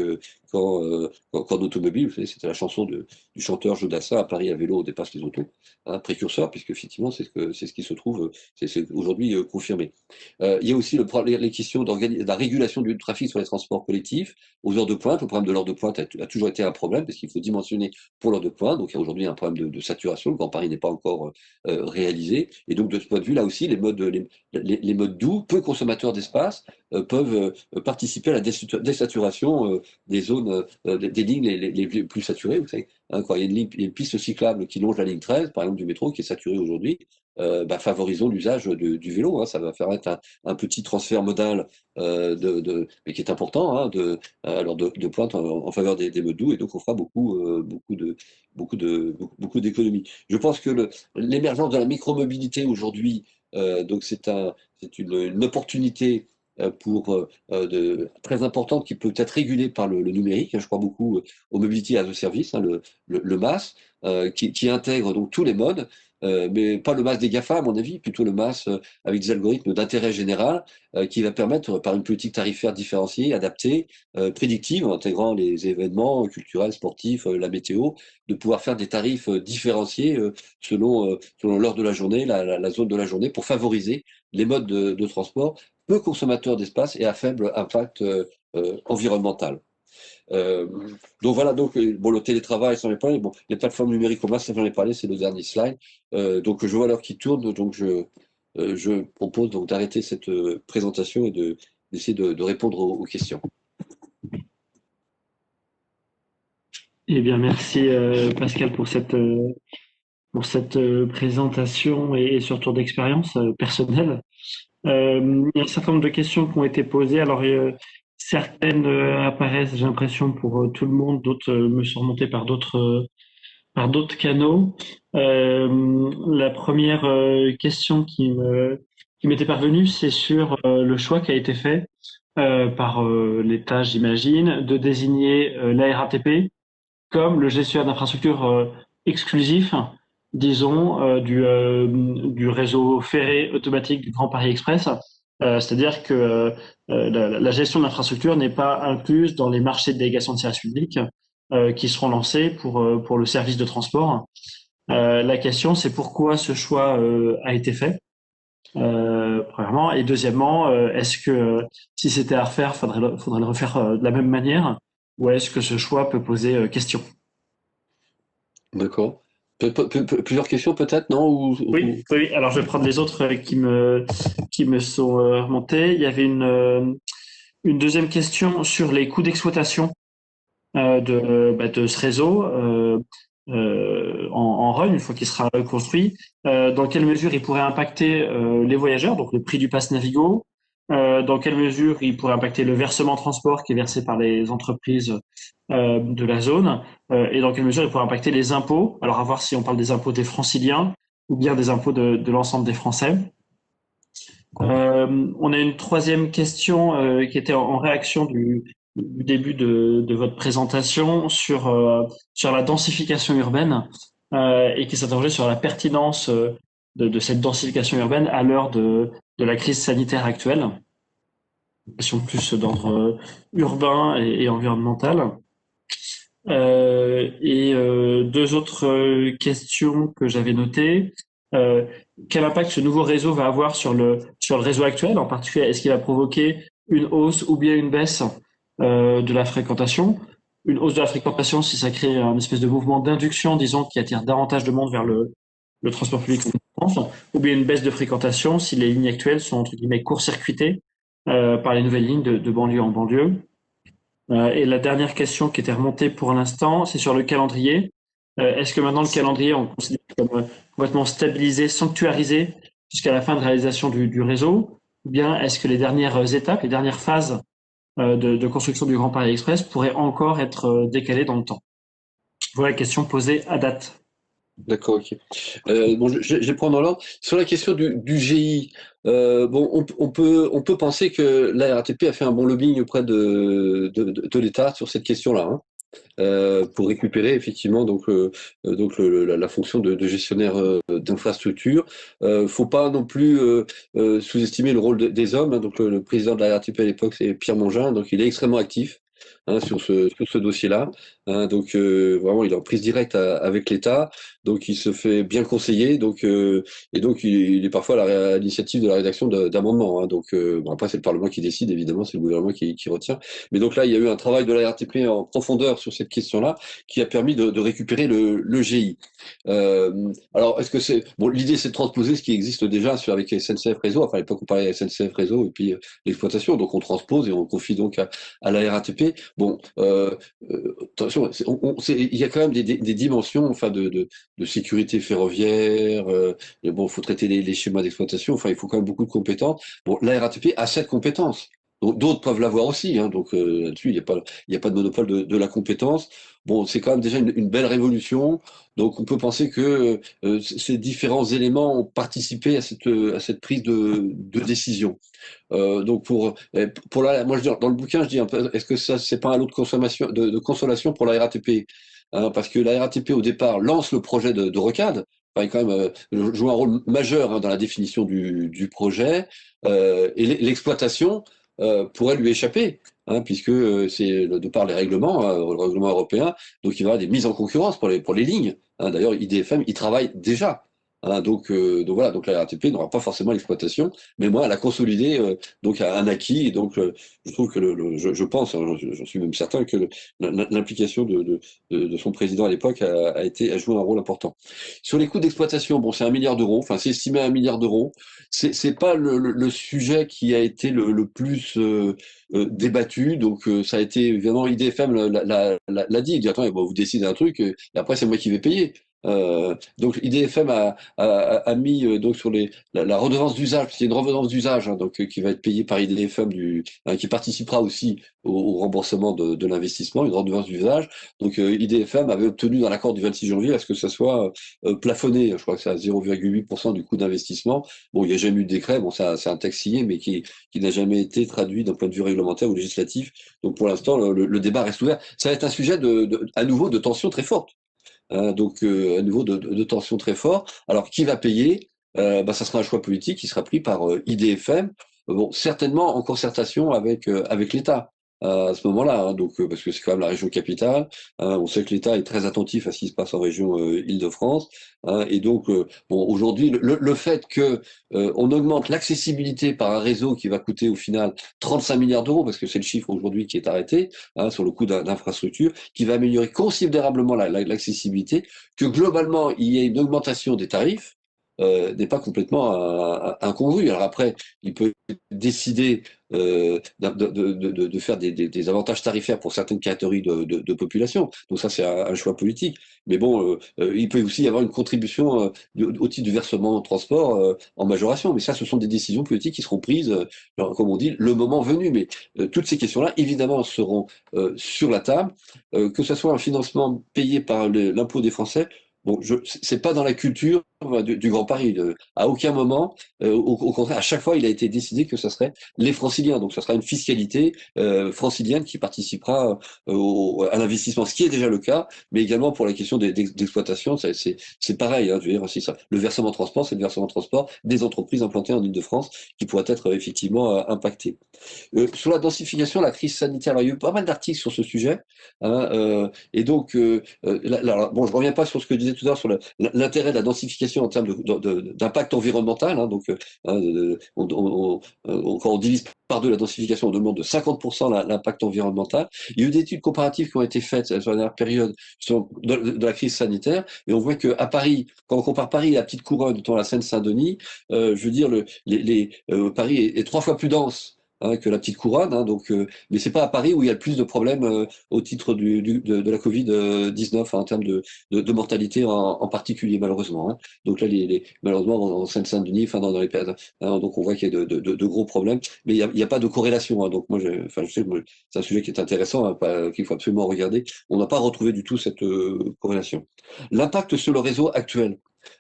qu'en automobile. Vous savez, c'était la chanson du chanteur Jodassin, à Paris à vélo, on dépasse les autos. Hein, précurseur, puisque effectivement, c'est ce qui se trouve, c'est aujourd'hui confirmé. Il y a aussi les questions de la régulation du trafic sur les transports collectifs, aux heures de pointe. Le problème de l'heure de pointe a toujours été un problème, parce qu'il faut dimensionner pour l'heure de pointe. Donc il y a aujourd'hui un problème de saturation. Le Grand Paris n'est pas encore réalisé. Et donc de ce point de vue, là aussi, les modes doux, peu consommateurs d'espace, peuvent participer à la désaturation des zones, des lignes les plus saturées. Vous savez, hein, quand il y a il y a une piste cyclable qui longe la ligne 13, par exemple du métro, qui est saturée aujourd'hui, favorisons l'usage du vélo. Hein, ça va faire être un petit transfert modal, mais qui est important, hein, alors de pointe en faveur des modes doux, et donc on fera beaucoup d'économies. Je pense que l'émergence de la micromobilité aujourd'hui, donc c'est une opportunité très importante qui peut être régulée par le numérique. Je crois beaucoup au Mobility as a Service, hein, le MaaS, qui intègre donc tous les modes, mais pas le MaaS des GAFA, à mon avis, plutôt le MaaS avec des algorithmes d'intérêt général, qui va permettre, par une politique tarifaire différenciée, adaptée, prédictive, intégrant les événements culturels, sportifs, la météo, de pouvoir faire des tarifs différenciés selon l'heure de la journée, la zone de la journée, pour favoriser les modes de transport peu consommateurs d'espace et à faible impact environnemental. Euh, donc voilà, bon, le télétravail, ça m'est pas, bon, les plateformes numériques au masse, ça j'en ai parlé, c'est le dernier slide. Donc je vois l'heure qui tourne, donc je propose donc d'arrêter cette présentation et d'essayer de répondre aux questions. Eh bien, merci Pascal pour cette présentation et ce retour d'expérience personnelle. Il y a un certain nombre de questions qui ont été posées. Alors, certaines apparaissent, j'ai l'impression, pour tout le monde, d'autres me sont remontées par d'autres canaux. La première question qui m'était parvenue, c'est sur le choix qui a été fait par l'État, j'imagine, de désigner la RATP comme le gestionnaire d'infrastructure exclusif, disons, du réseau ferré automatique du Grand Paris Express. C'est-à-dire que la gestion de l'infrastructure n'est pas incluse dans les marchés de délégation de service public qui seront lancés pour le service de transport. La question, c'est pourquoi ce choix a été fait, premièrement. Et deuxièmement, est-ce que si c'était à refaire, faudrait le refaire de la même manière, ou est-ce que ce choix peut poser question? D'accord. Plusieurs questions peut-être, non? Oui, oui. Alors je vais prendre les autres qui me sont remontés. Il y avait une deuxième question sur les coûts d'exploitation de ce réseau en run une fois qu'il sera construit. Dans quelle mesure il pourrait impacter les voyageurs, donc le prix du pass Navigo. Dans quelle mesure il pourrait impacter le versement transport qui est versé par les entreprises de la zone, et dans quelle mesure il pourrait impacter les impôts. Alors à voir si on parle des impôts des franciliens ou bien des impôts de l'ensemble des Français. On a une troisième question qui était en réaction du début de votre présentation sur la densification urbaine et qui s'interrogeait sur la pertinence de cette densification urbaine à l'heure de la crise sanitaire actuelle. Une question plus d'ordre urbain et environnemental. Deux autres questions que j'avais notées. Euh, Quel impact ce nouveau réseau va avoir sur le réseau actuel? En particulier, est-ce qu'il va provoquer une hausse ou bien une baisse de la fréquentation? Une hausse de la fréquentation si ça crée un espèce de mouvement d'induction, disons, qui attire davantage de monde vers le transport public en France, ou bien une baisse de fréquentation si les lignes actuelles sont, entre guillemets, court-circuitées par les nouvelles lignes de banlieue en banlieue. Et la dernière question qui était remontée pour l'instant, c'est sur le calendrier. Est-ce que maintenant le calendrier, on le considère comme complètement stabilisé, sanctuarisé jusqu'à la fin de réalisation du réseau? Ou bien est-ce que les dernières étapes, les dernières phases de construction du Grand Paris Express pourraient encore être décalées dans le temps? Voilà la question posée à date. D'accord, ok. Bon, je vais prendre dans l'ordre. Sur la question du GI, bon, on peut penser que la RATP a fait un bon lobbying auprès de l'État sur cette question-là, hein, pour récupérer effectivement la fonction de gestionnaire d'infrastructure. Faut pas non plus sous-estimer le rôle des hommes, hein. Donc le président de la RATP à l'époque, c'est Pierre Mongin, donc il est extrêmement actif. Hein, sur ce dossier-là, hein, donc vraiment il est en prise directe avec l'État, donc il se fait bien conseiller, et donc il est parfois à l'initiative de la rédaction d'amendements, hein, donc bon, après c'est le Parlement qui décide, évidemment c'est le gouvernement qui retient, mais donc là il y a eu un travail de la RATP en profondeur sur cette question-là qui a permis de récupérer le GI. Alors est-ce que c'est bon, l'idée c'est de transposer ce qui existe déjà avec SNCF Réseau, enfin à l'époque on parlait SNCF Réseau et puis l'exploitation, donc on transpose et on confie donc à la RATP. Bon, attention, il y a quand même des dimensions, enfin, de sécurité ferroviaire. Mais bon, il faut traiter les schémas d'exploitation. Enfin, il faut quand même beaucoup de compétences. Bon, la RATP a cette compétence. Donc, d'autres peuvent l'avoir aussi. Hein, donc là-dessus, il y a pas de monopole de la compétence. Bon, c'est quand même déjà une belle révolution. Donc, on peut penser que ces différents éléments ont participé à cette prise de décision. Donc moi je dis, dans le bouquin je dis un peu, est-ce que ça c'est pas un lot de consommation de consolation pour la RATP, hein, parce que la RATP au départ lance le projet de rocade, enfin, il quand même joue un rôle majeur, hein, dans la définition du projet, et l'exploitation pourrait lui échapper, hein, puisque c'est de par les règlements, le règlement européen, donc il va y avoir des mises en concurrence pour les lignes. Hein. D'ailleurs, IDFM il travaille déjà. Hein, donc voilà, donc la RATP n'aura pas forcément l'exploitation, mais moi, elle a consolidé donc un acquis, et donc je trouve que je pense, hein, j'en suis même certain que l'implication de son président à l'époque a joué un rôle important. Sur les coûts d'exploitation, bon, c'est 1 milliard d'euros, enfin c'est estimé à 1 milliard d'euros. C'est pas le sujet qui a été le plus débattu, donc ça a été évidemment IDFM l'a dit, il dit attends, bon, vous décidez un truc, et après c'est moi qui vais payer. Donc IDFM a mis donc sur la redevance d'usage, c'est une redevance d'usage hein, donc qui va être payée par IDFM qui participera aussi au remboursement de l'investissement, une redevance d'usage. Donc IDFM avait obtenu dans l'accord du 26 janvier à ce que ça soit plafonné. Je crois que c'est à 0,8% du coût d'investissement. Bon, il n'y a jamais eu de décret. Bon, ça c'est un texte signé, mais qui n'a jamais été traduit d'un point de vue réglementaire ou législatif. Donc pour l'instant, le débat reste ouvert. Ça va être un sujet à nouveau de tension très forte. Donc à nouveau de tension très fort. Alors qui va payer ça sera un choix politique qui sera pris par IDFM. Bon, certainement en concertation avec l'État à ce moment-là, hein, donc parce que c'est quand même la région capitale. Hein, on sait que l'État est très attentif à ce qui se passe en région Île-de-France. Hein, et donc bon, aujourd'hui, le fait que on augmente l'accessibilité par un réseau qui va coûter au final 35 milliards d'euros, parce que c'est le chiffre aujourd'hui qui est arrêté hein, sur le coût d'infrastructure, qui va améliorer considérablement l'accessibilité, que globalement il y ait une augmentation des tarifs n'est pas complètement incongru. Alors après, il peut décider de faire des avantages tarifaires pour certaines catégories de population. Donc ça, c'est un choix politique. Mais bon, il peut aussi y avoir une contribution au titre du versement de transport en majoration. Mais ça, ce sont des décisions politiques qui seront prises, comme on dit, le moment venu. Mais toutes ces questions-là, évidemment, seront sur la table. Que ce soit un financement payé par l'impôt des Français, bon, c'est pas dans la culture du Grand Paris. À aucun moment, au contraire, à chaque fois, il a été décidé que ça serait les Franciliens. Donc, ça sera une fiscalité francilienne qui participera à l'investissement, ce qui est déjà le cas, mais également pour la question d'exploitation, c'est pareil. Hein, je veux dire, aussi ça. Le versement transport, c'est le versement transport des entreprises implantées en Île-de-France qui pourraient être effectivement impactées. Sur la densification, la crise sanitaire, alors, il y a eu pas mal d'articles sur ce sujet. Hein, et donc, bon, je reviens pas sur ce que je disais tout à l'heure sur l'intérêt de la densification en termes d'impact environnemental. Hein, donc, quand on divise par deux la densification, on demande de 50% l'impact environnemental. Il y a eu des études comparatives qui ont été faites sur la dernière période de la crise sanitaire, et on voit qu'à Paris, quand on compare Paris et la petite couronne, dont la Seine-Saint-Denis, je veux dire, Paris est 3 fois plus dense hein, que la petite couronne, hein, donc, mais c'est pas à Paris où il y a le plus de problèmes au titre de la Covid-19 hein, en termes de mortalité en particulier malheureusement. Hein. Donc là, malheureusement en Seine-Saint-Denis, enfin dans les pays, hein, donc on voit qu'il y a de gros problèmes, mais il y a pas de corrélation. Hein, donc moi, je sais, c'est un sujet qui est intéressant, hein, qu'il faut absolument regarder. On n'a pas retrouvé du tout cette corrélation. L'impact sur le réseau actuel.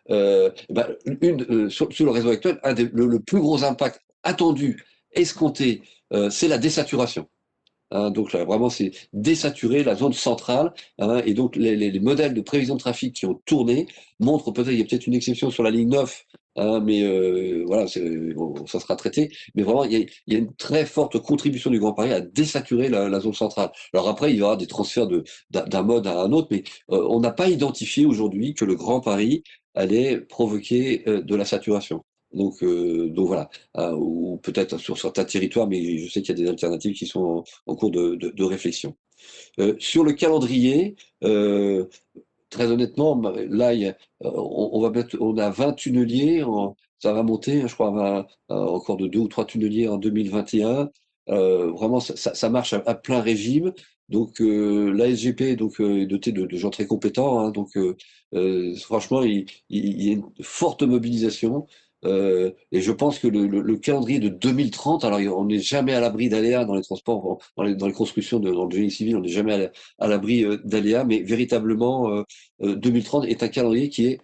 Sur le réseau actuel, le plus gros impact attendu, escompté, c'est la désaturation. Hein, donc là, vraiment, c'est désaturer la zone centrale. Hein, et donc, les modèles de prévision de trafic qui ont tourné montrent peut-être, il y a peut-être une exception sur la ligne 9, hein, mais voilà, bon, ça sera traité. Mais vraiment, il y a une très forte contribution du Grand Paris à désaturer la zone centrale. Alors après, il y aura des transferts d'un mode à un autre, mais on n'a pas identifié aujourd'hui que le Grand Paris allait provoquer de la saturation. Donc voilà, ou peut-être sur certains territoires, mais je sais qu'il y a des alternatives qui sont en cours de réflexion. Sur le calendrier, très honnêtement, là, on a 20 tunneliers, ça va monter, hein, je crois, encore de 2 ou 3 tunneliers en 2021. Vraiment, ça marche à plein régime. Donc l'ASGP donc est doté de gens très compétents. Hein, donc franchement, il y a une forte mobilisation. Et je pense que le calendrier de 2030, alors on n'est jamais à l'abri d'aléas dans les transports, dans les constructions, dans le génie civil, on n'est jamais à l'abri d'aléas, mais véritablement 2030 est un calendrier qui est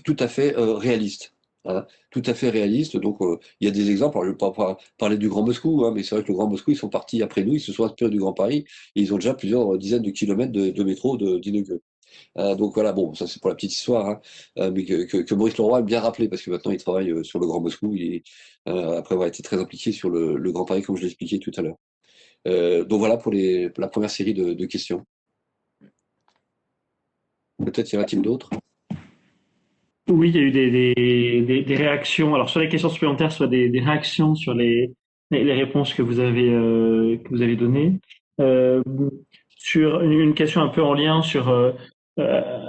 tout à fait réaliste. Hein, tout à fait réaliste. Donc il y a des exemples. Alors, je ne vais pas parler du Grand Moscou, hein, mais c'est vrai que le Grand Moscou, ils sont partis après nous, ils se sont inspirés du Grand Paris, et ils ont déjà plusieurs dizaines de kilomètres de métro d'inaugurés. Donc voilà, bon, ça c'est pour la petite histoire, hein, mais que Maurice Leroy a bien rappelé, parce que maintenant il travaille sur le Grand Moscou, après avoir été très impliqué sur le Grand Paris, comme je l'expliquais tout à l'heure. Donc voilà pour la première série de questions. Peut-être y en a-t-il d'autres? Oui, il y a eu des réactions. Alors sur les questions supplémentaires, soit des réactions sur les réponses que vous avez données. Euh, sur une question un peu en lien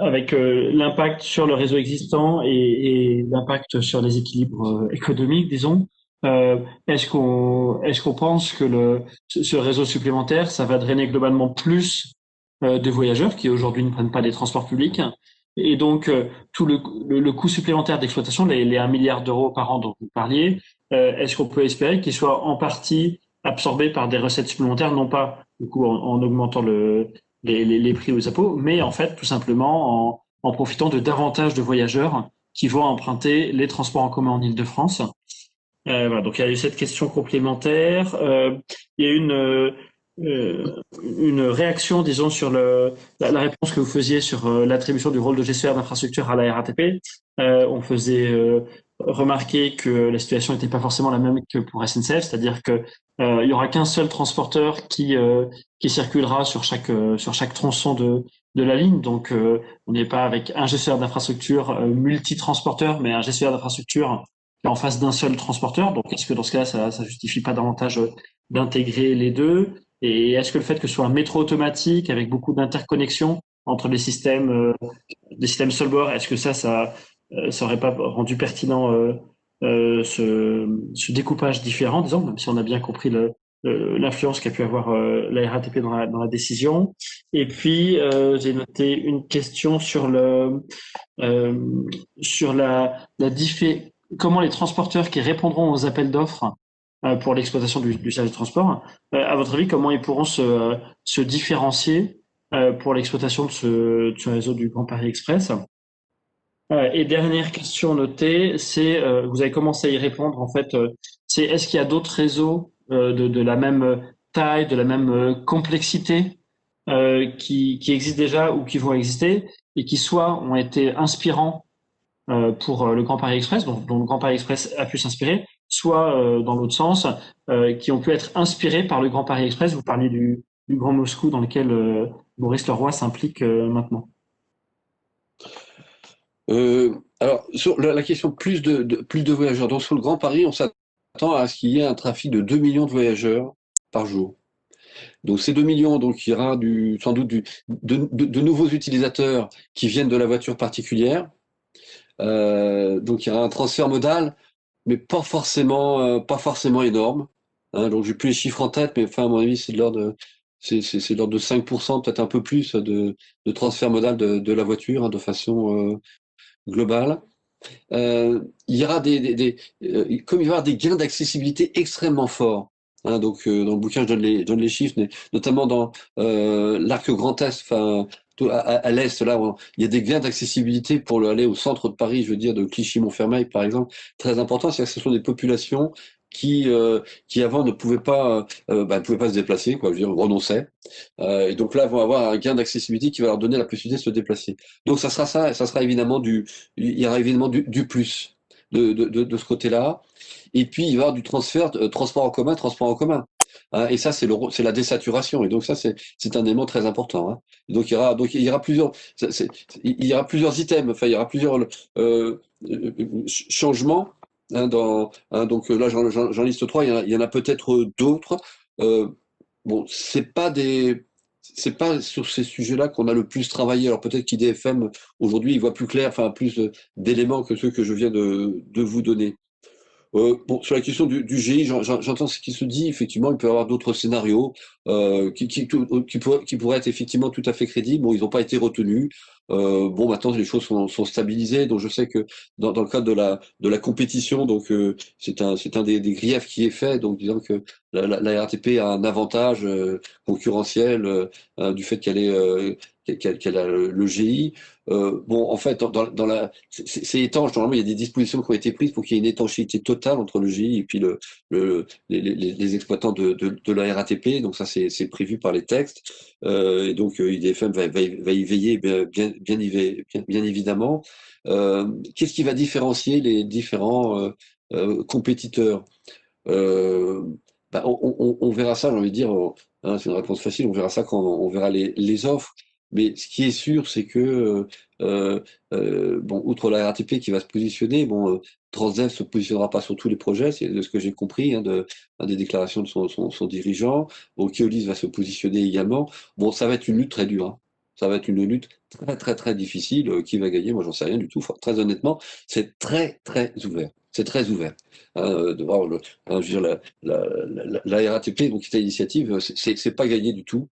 avec l'impact sur le réseau existant et l'impact sur les équilibres économiques, disons. Est-ce qu'on pense que ce réseau supplémentaire, ça va drainer globalement plus de voyageurs qui aujourd'hui ne prennent pas les transports publics Et donc, tout le coût supplémentaire d'exploitation, les 1 milliard d'euros par an dont vous parliez, est-ce qu'on peut espérer qu'il soit en partie absorbé par des recettes supplémentaires, non pas du coup en augmentant les prix aux impôts, mais en fait tout simplement en profitant de davantage de voyageurs qui vont emprunter les transports en commun en Île-de-France. Voilà, donc il y a eu cette question complémentaire. Il y a eu une réaction, disons, sur la réponse que vous faisiez sur l'attribution du rôle de gestionnaire d'infrastructure à la RATP. On faisait remarquer que la situation n'était pas forcément la même que pour SNCF, c'est-à-dire que il y aura qu'un seul transporteur qui circulera sur chaque tronçon de la ligne. Donc, on n'est pas avec un gestionnaire d'infrastructure multitransporteur, mais un gestionnaire d'infrastructure en face d'un seul transporteur. Donc, est-ce que dans ce cas-là, ça justifie pas davantage d'intégrer les deux? Et est-ce que le fait que ce soit un métro automatique avec beaucoup d'interconnexions entre les systèmes Solbor, est-ce que ça aurait pas rendu pertinent ce découpage différent, disons, même si on a bien compris l'influence qu'a pu avoir la RATP dans la décision. Et puis, j'ai noté une question euh, sur comment les transporteurs qui répondront aux appels d'offres pour l'exploitation du service de transport, à votre avis, comment ils pourront se différencier pour l'exploitation de ce réseau du Grand Paris Express? Et dernière question notée, c'est, vous avez commencé à y répondre en fait, c'est est-ce qu'il y a d'autres réseaux de la même taille, de la même complexité qui existent déjà ou qui vont exister et qui soit ont été inspirants pour le Grand Paris Express, dont le Grand Paris Express a pu s'inspirer, soit dans l'autre sens, qui ont pu être inspirés par le Grand Paris Express. Vous parliez du Grand Moscou dans lequel Maurice Leroy s'implique maintenant. Alors, sur la question plus de voyageurs, donc sur le Grand Paris, on s'attend à ce qu'il y ait un trafic de 2 millions de voyageurs par jour. Donc ces 2 millions, donc il y aura sans doute de nouveaux utilisateurs qui viennent de la voiture particulière. Donc il y aura un transfert modal, mais pas forcément énorme. Hein, donc j'ai plus les chiffres en tête, mais enfin à mon avis c'est de l'ordre c'est de l'ordre de 5%, peut-être un peu plus de transfert modal de la voiture, hein, de façon globale. Il y aura comme il va y avoir des gains d'accessibilité extrêmement forts. Hein, donc dans le bouquin je donne les chiffres, mais notamment dans l'arc Grand Est, enfin à l'est, là il y a des gains d'accessibilité pour aller au centre de Paris, je veux dire de Clichy-Montfermeil par exemple, très important, c'est-à-dire que ce sont des populations qui avant ne pouvaient pas se déplacer, quoi, je veux dire, renonçaient. Et donc là, vont avoir un gain d'accessibilité qui va leur donner la possibilité de se déplacer. Donc ça sera évidemment il y aura évidemment du plus de ce côté-là. Et puis il va y avoir du transfert, transport en commun. Hein, et ça, c'est la désaturation. Et donc ça, c'est un élément très important. Hein. Et donc il y aura plusieurs, il y aura plusieurs items. Enfin, il y aura plusieurs changements. Hein, donc là, j'en liste trois. Il y en a peut-être d'autres. Bon, c'est pas sur ces sujets-là qu'on a le plus travaillé. Alors peut-être qu'IDFM aujourd'hui, il voit plus clair, enfin plus d'éléments que ceux que je viens de vous donner. Bon, sur la question du GI, j'entends ce qui se dit. Effectivement, il peut y avoir d'autres scénarios qui pourraient être effectivement tout à fait crédibles. Bon, ils n'ont pas été retenus. Bon, maintenant les choses sont stabilisées. Donc, je sais que dans le cadre de la compétition, donc c'est un des griefs qui est fait. Donc, disant que la RATP a un avantage concurrentiel du fait qu'elle a le GI. Bon, en fait, c'est étanche. Normalement, il y a des dispositions qui ont été prises pour qu'il y ait une étanchéité totale entre le GI et puis les exploitants de la RATP. Donc ça, c'est prévu par les textes. Et donc IDFM va y veiller bien évidemment. Qu'est-ce qui va différencier les différents compétiteurs? euh, on verra ça, j'ai envie de dire. Hein, c'est une réponse facile. On verra ça quand on verra les offres. Mais ce qui est sûr, c'est que, bon, outre la RATP qui va se positionner, bon, Transdev se positionnera pas sur tous les projets, c'est de ce que j'ai compris, hein, des déclarations de son dirigeant. Bon, Keolis va se positionner également. Bon, ça va être une lutte très dure. Hein. Ça va être une lutte très, très, très difficile. Qui va gagner? Moi, j'en sais rien du tout. Enfin, très honnêtement, c'est très, très ouvert. C'est très ouvert. De voir je veux dire, la RATP, donc cette initiative, c'est pas gagné du tout.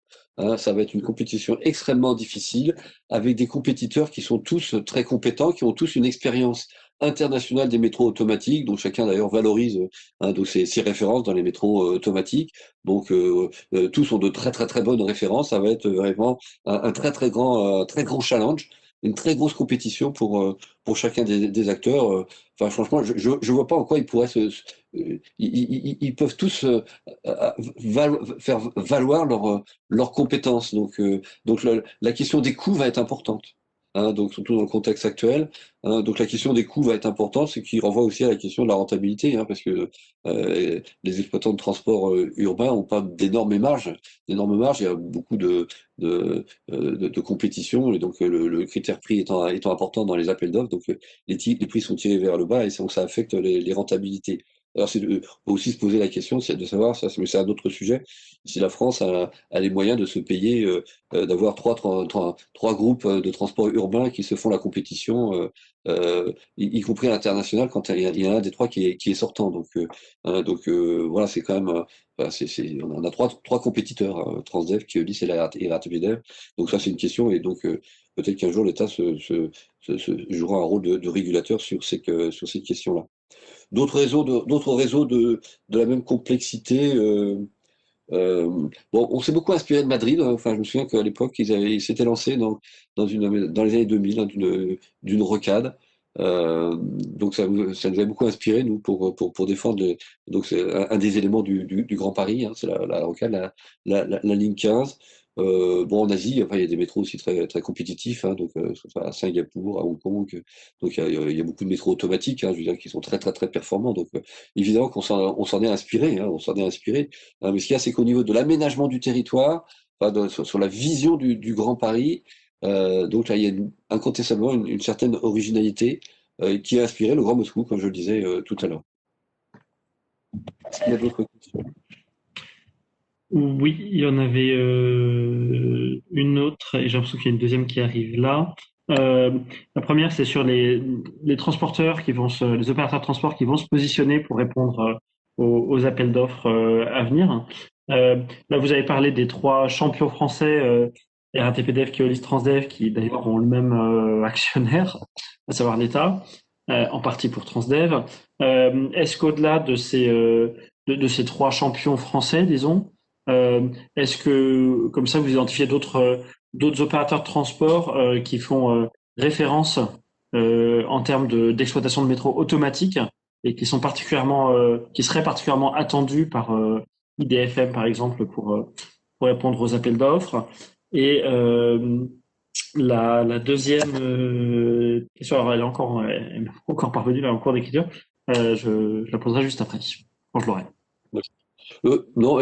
Ça va être une compétition extrêmement difficile avec des compétiteurs qui sont tous très compétents, qui ont tous une expérience internationale des métros automatiques, dont chacun d'ailleurs valorise donc ses références dans les métros automatiques. Donc tous ont de très très très bonnes références. Ça va être vraiment un très grand challenge, une très grosse compétition pour chacun des acteurs. Enfin, franchement, je vois pas en quoi ils pourraient ils peuvent tous faire valoir leurs compétences. Donc la question des coûts va être importante. Donc surtout dans le contexte actuel. Donc la question des coûts va être importante, ce qui renvoie aussi à la question de la rentabilité, parce que les exploitants de transport urbain n'ont pas d'énormes marges. Il y a beaucoup de compétition, et donc le critère prix étant important dans les appels d'offres, donc les prix sont tirés vers le bas, et donc ça affecte les rentabilités. Alors, faut aussi se poser la question, c'est de savoir, ça, mais c'est un autre sujet, si la France a les moyens de se payer, d'avoir trois groupes de transport urbain qui se font la compétition, y compris à l'international, quand il y en a un des trois qui est sortant. Voilà, c'est quand même, on a trois compétiteurs, Transdev, Keolis et la RATP. Donc ça, c'est une question, et donc peut-être qu'un jour l'État jouera un rôle de régulateur sur ces questions-là. D'autres réseaux de la même complexité. Bon, on s'est beaucoup inspiré de Madrid. Enfin, je me souviens qu'à l'époque, ils s'étaient lancés dans les années 2000, d'une rocade. Donc ça nous a beaucoup inspiré, nous, pour défendre. Donc c'est un des éléments du Grand Paris, c'est la rocade, la ligne 15. Bon, en Asie, enfin, il y a des métros aussi très, très compétitifs, donc que ce soit à Singapour, à Hong Kong. Donc il y a beaucoup de métros automatiques, je veux dire, qui sont très, très, très performants. Donc évidemment on s'en est inspiré, on s'en est inspiré. Mais ce qu'il y a, c'est qu'au niveau de l'aménagement du territoire, enfin, sur la vision du Grand Paris, donc là, il y a incontestablement une certaine originalité qui a inspiré le Grand Moscou, comme je le disais tout à l'heure. Est-ce qu'il y a d'autres questions? Oui, il y en avait une autre, et j'ai l'impression qu'il y a une deuxième qui arrive là. Euh, la première, c'est sur les transporteurs les opérateurs de transport qui vont se positionner pour répondre aux appels d'offres à venir. Là, vous avez parlé des trois champions français, RATP-Dev, Keolis, Transdev, qui d'ailleurs ont le même actionnaire, à savoir l'État, en partie pour Transdev. Est-ce qu'au-delà de ces trois champions français, disons, est-ce que, comme ça, vous identifiez d'autres opérateurs de transport qui font référence en termes d'exploitation de métro automatique et qui seraient particulièrement attendus par IDFM, par exemple, pour répondre aux appels d'offres? Et la deuxième question, alors elle est encore parvenue là en cours d'écriture. Je la poserai juste après, quand je l'aurai. Non,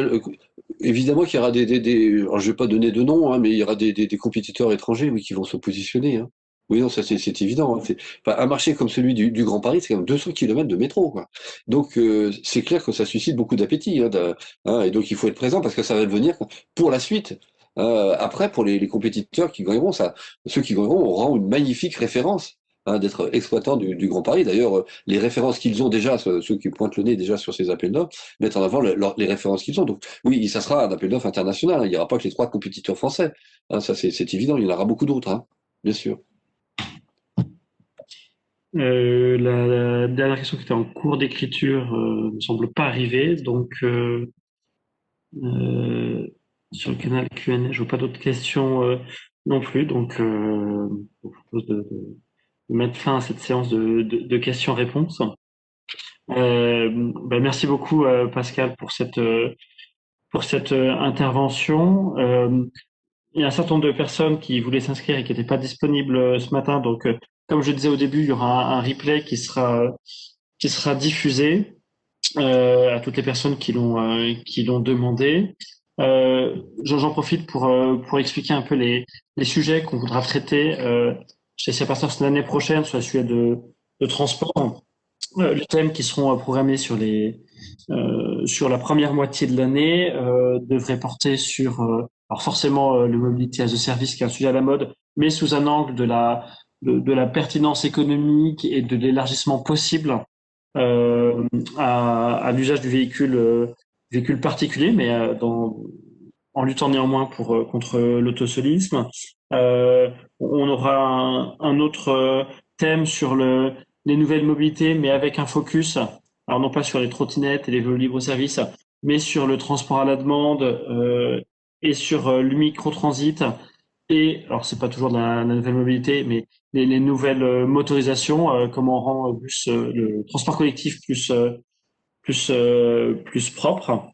évidemment qu'il y aura alors je vais pas donner de nom, mais il y aura des compétiteurs étrangers, oui, qui vont se positionner. Oui, non, ça c'est évident. Enfin, un marché comme celui du Grand Paris, c'est quand même 200 km de métro, quoi. Donc c'est clair que ça suscite beaucoup d'appétit, et donc il faut être présent parce que ça va devenir pour la suite. Après, pour les compétiteurs qui gagneront, ceux qui gagneront auront une magnifique référence. D'être exploitants du Grand Paris. D'ailleurs, les références qu'ils ont déjà, ceux qui pointent le nez déjà sur ces appels d'offres, mettre en avant les références qu'ils ont. Donc oui, ça sera un appel d'offres international. Il n'y aura pas que les trois compétiteurs français. Ça c'est évident. Il y en aura beaucoup d'autres, bien sûr. La dernière question qui était en cours d'écriture ne semble pas arriver, donc euh, sur le canal Q&A, je vois pas d'autres questions non plus, donc je vous propose de mettre fin à cette séance de questions-réponses. Merci beaucoup Pascal pour cette intervention. Il y a un certain nombre de personnes qui voulaient s'inscrire et qui n'étaient pas disponibles ce matin. Donc, comme je disais au début, il y aura un replay qui sera diffusé à toutes les personnes qui l'ont demandé. J'en profite pour expliquer un peu les sujets qu'on voudra traiter chez ces personnes l'année prochaine sur le sujet de transport. Les thèmes qui seront programmés sur la première moitié de l'année devraient porter sur Alors forcément, le mobility as a service qui est un sujet à la mode, mais sous un angle de la pertinence économique et de l'élargissement possible à l'usage du véhicule particulier, mais en luttant néanmoins contre l'autosolisme. On aura un autre thème sur les nouvelles mobilités, mais avec un focus, alors non pas sur les trottinettes et les vélos libre-service, mais sur le transport à la demande et sur le microtransit. Et alors c'est pas toujours de la nouvelle mobilité, mais les nouvelles motorisations, comment on rend le transport collectif plus propre.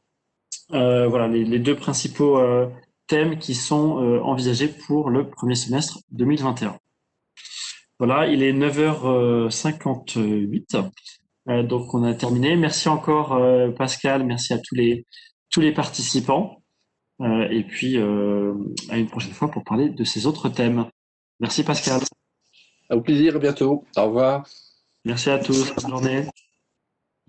Voilà les deux principaux thèmes qui sont envisagés pour le premier semestre 2021. Voilà, il est 9h58, donc on a terminé. Merci encore Pascal, merci à tous les participants, et puis à une prochaine fois pour parler de ces autres thèmes. Merci Pascal. Au plaisir, à bientôt. Au revoir. Merci à tous, bonne journée.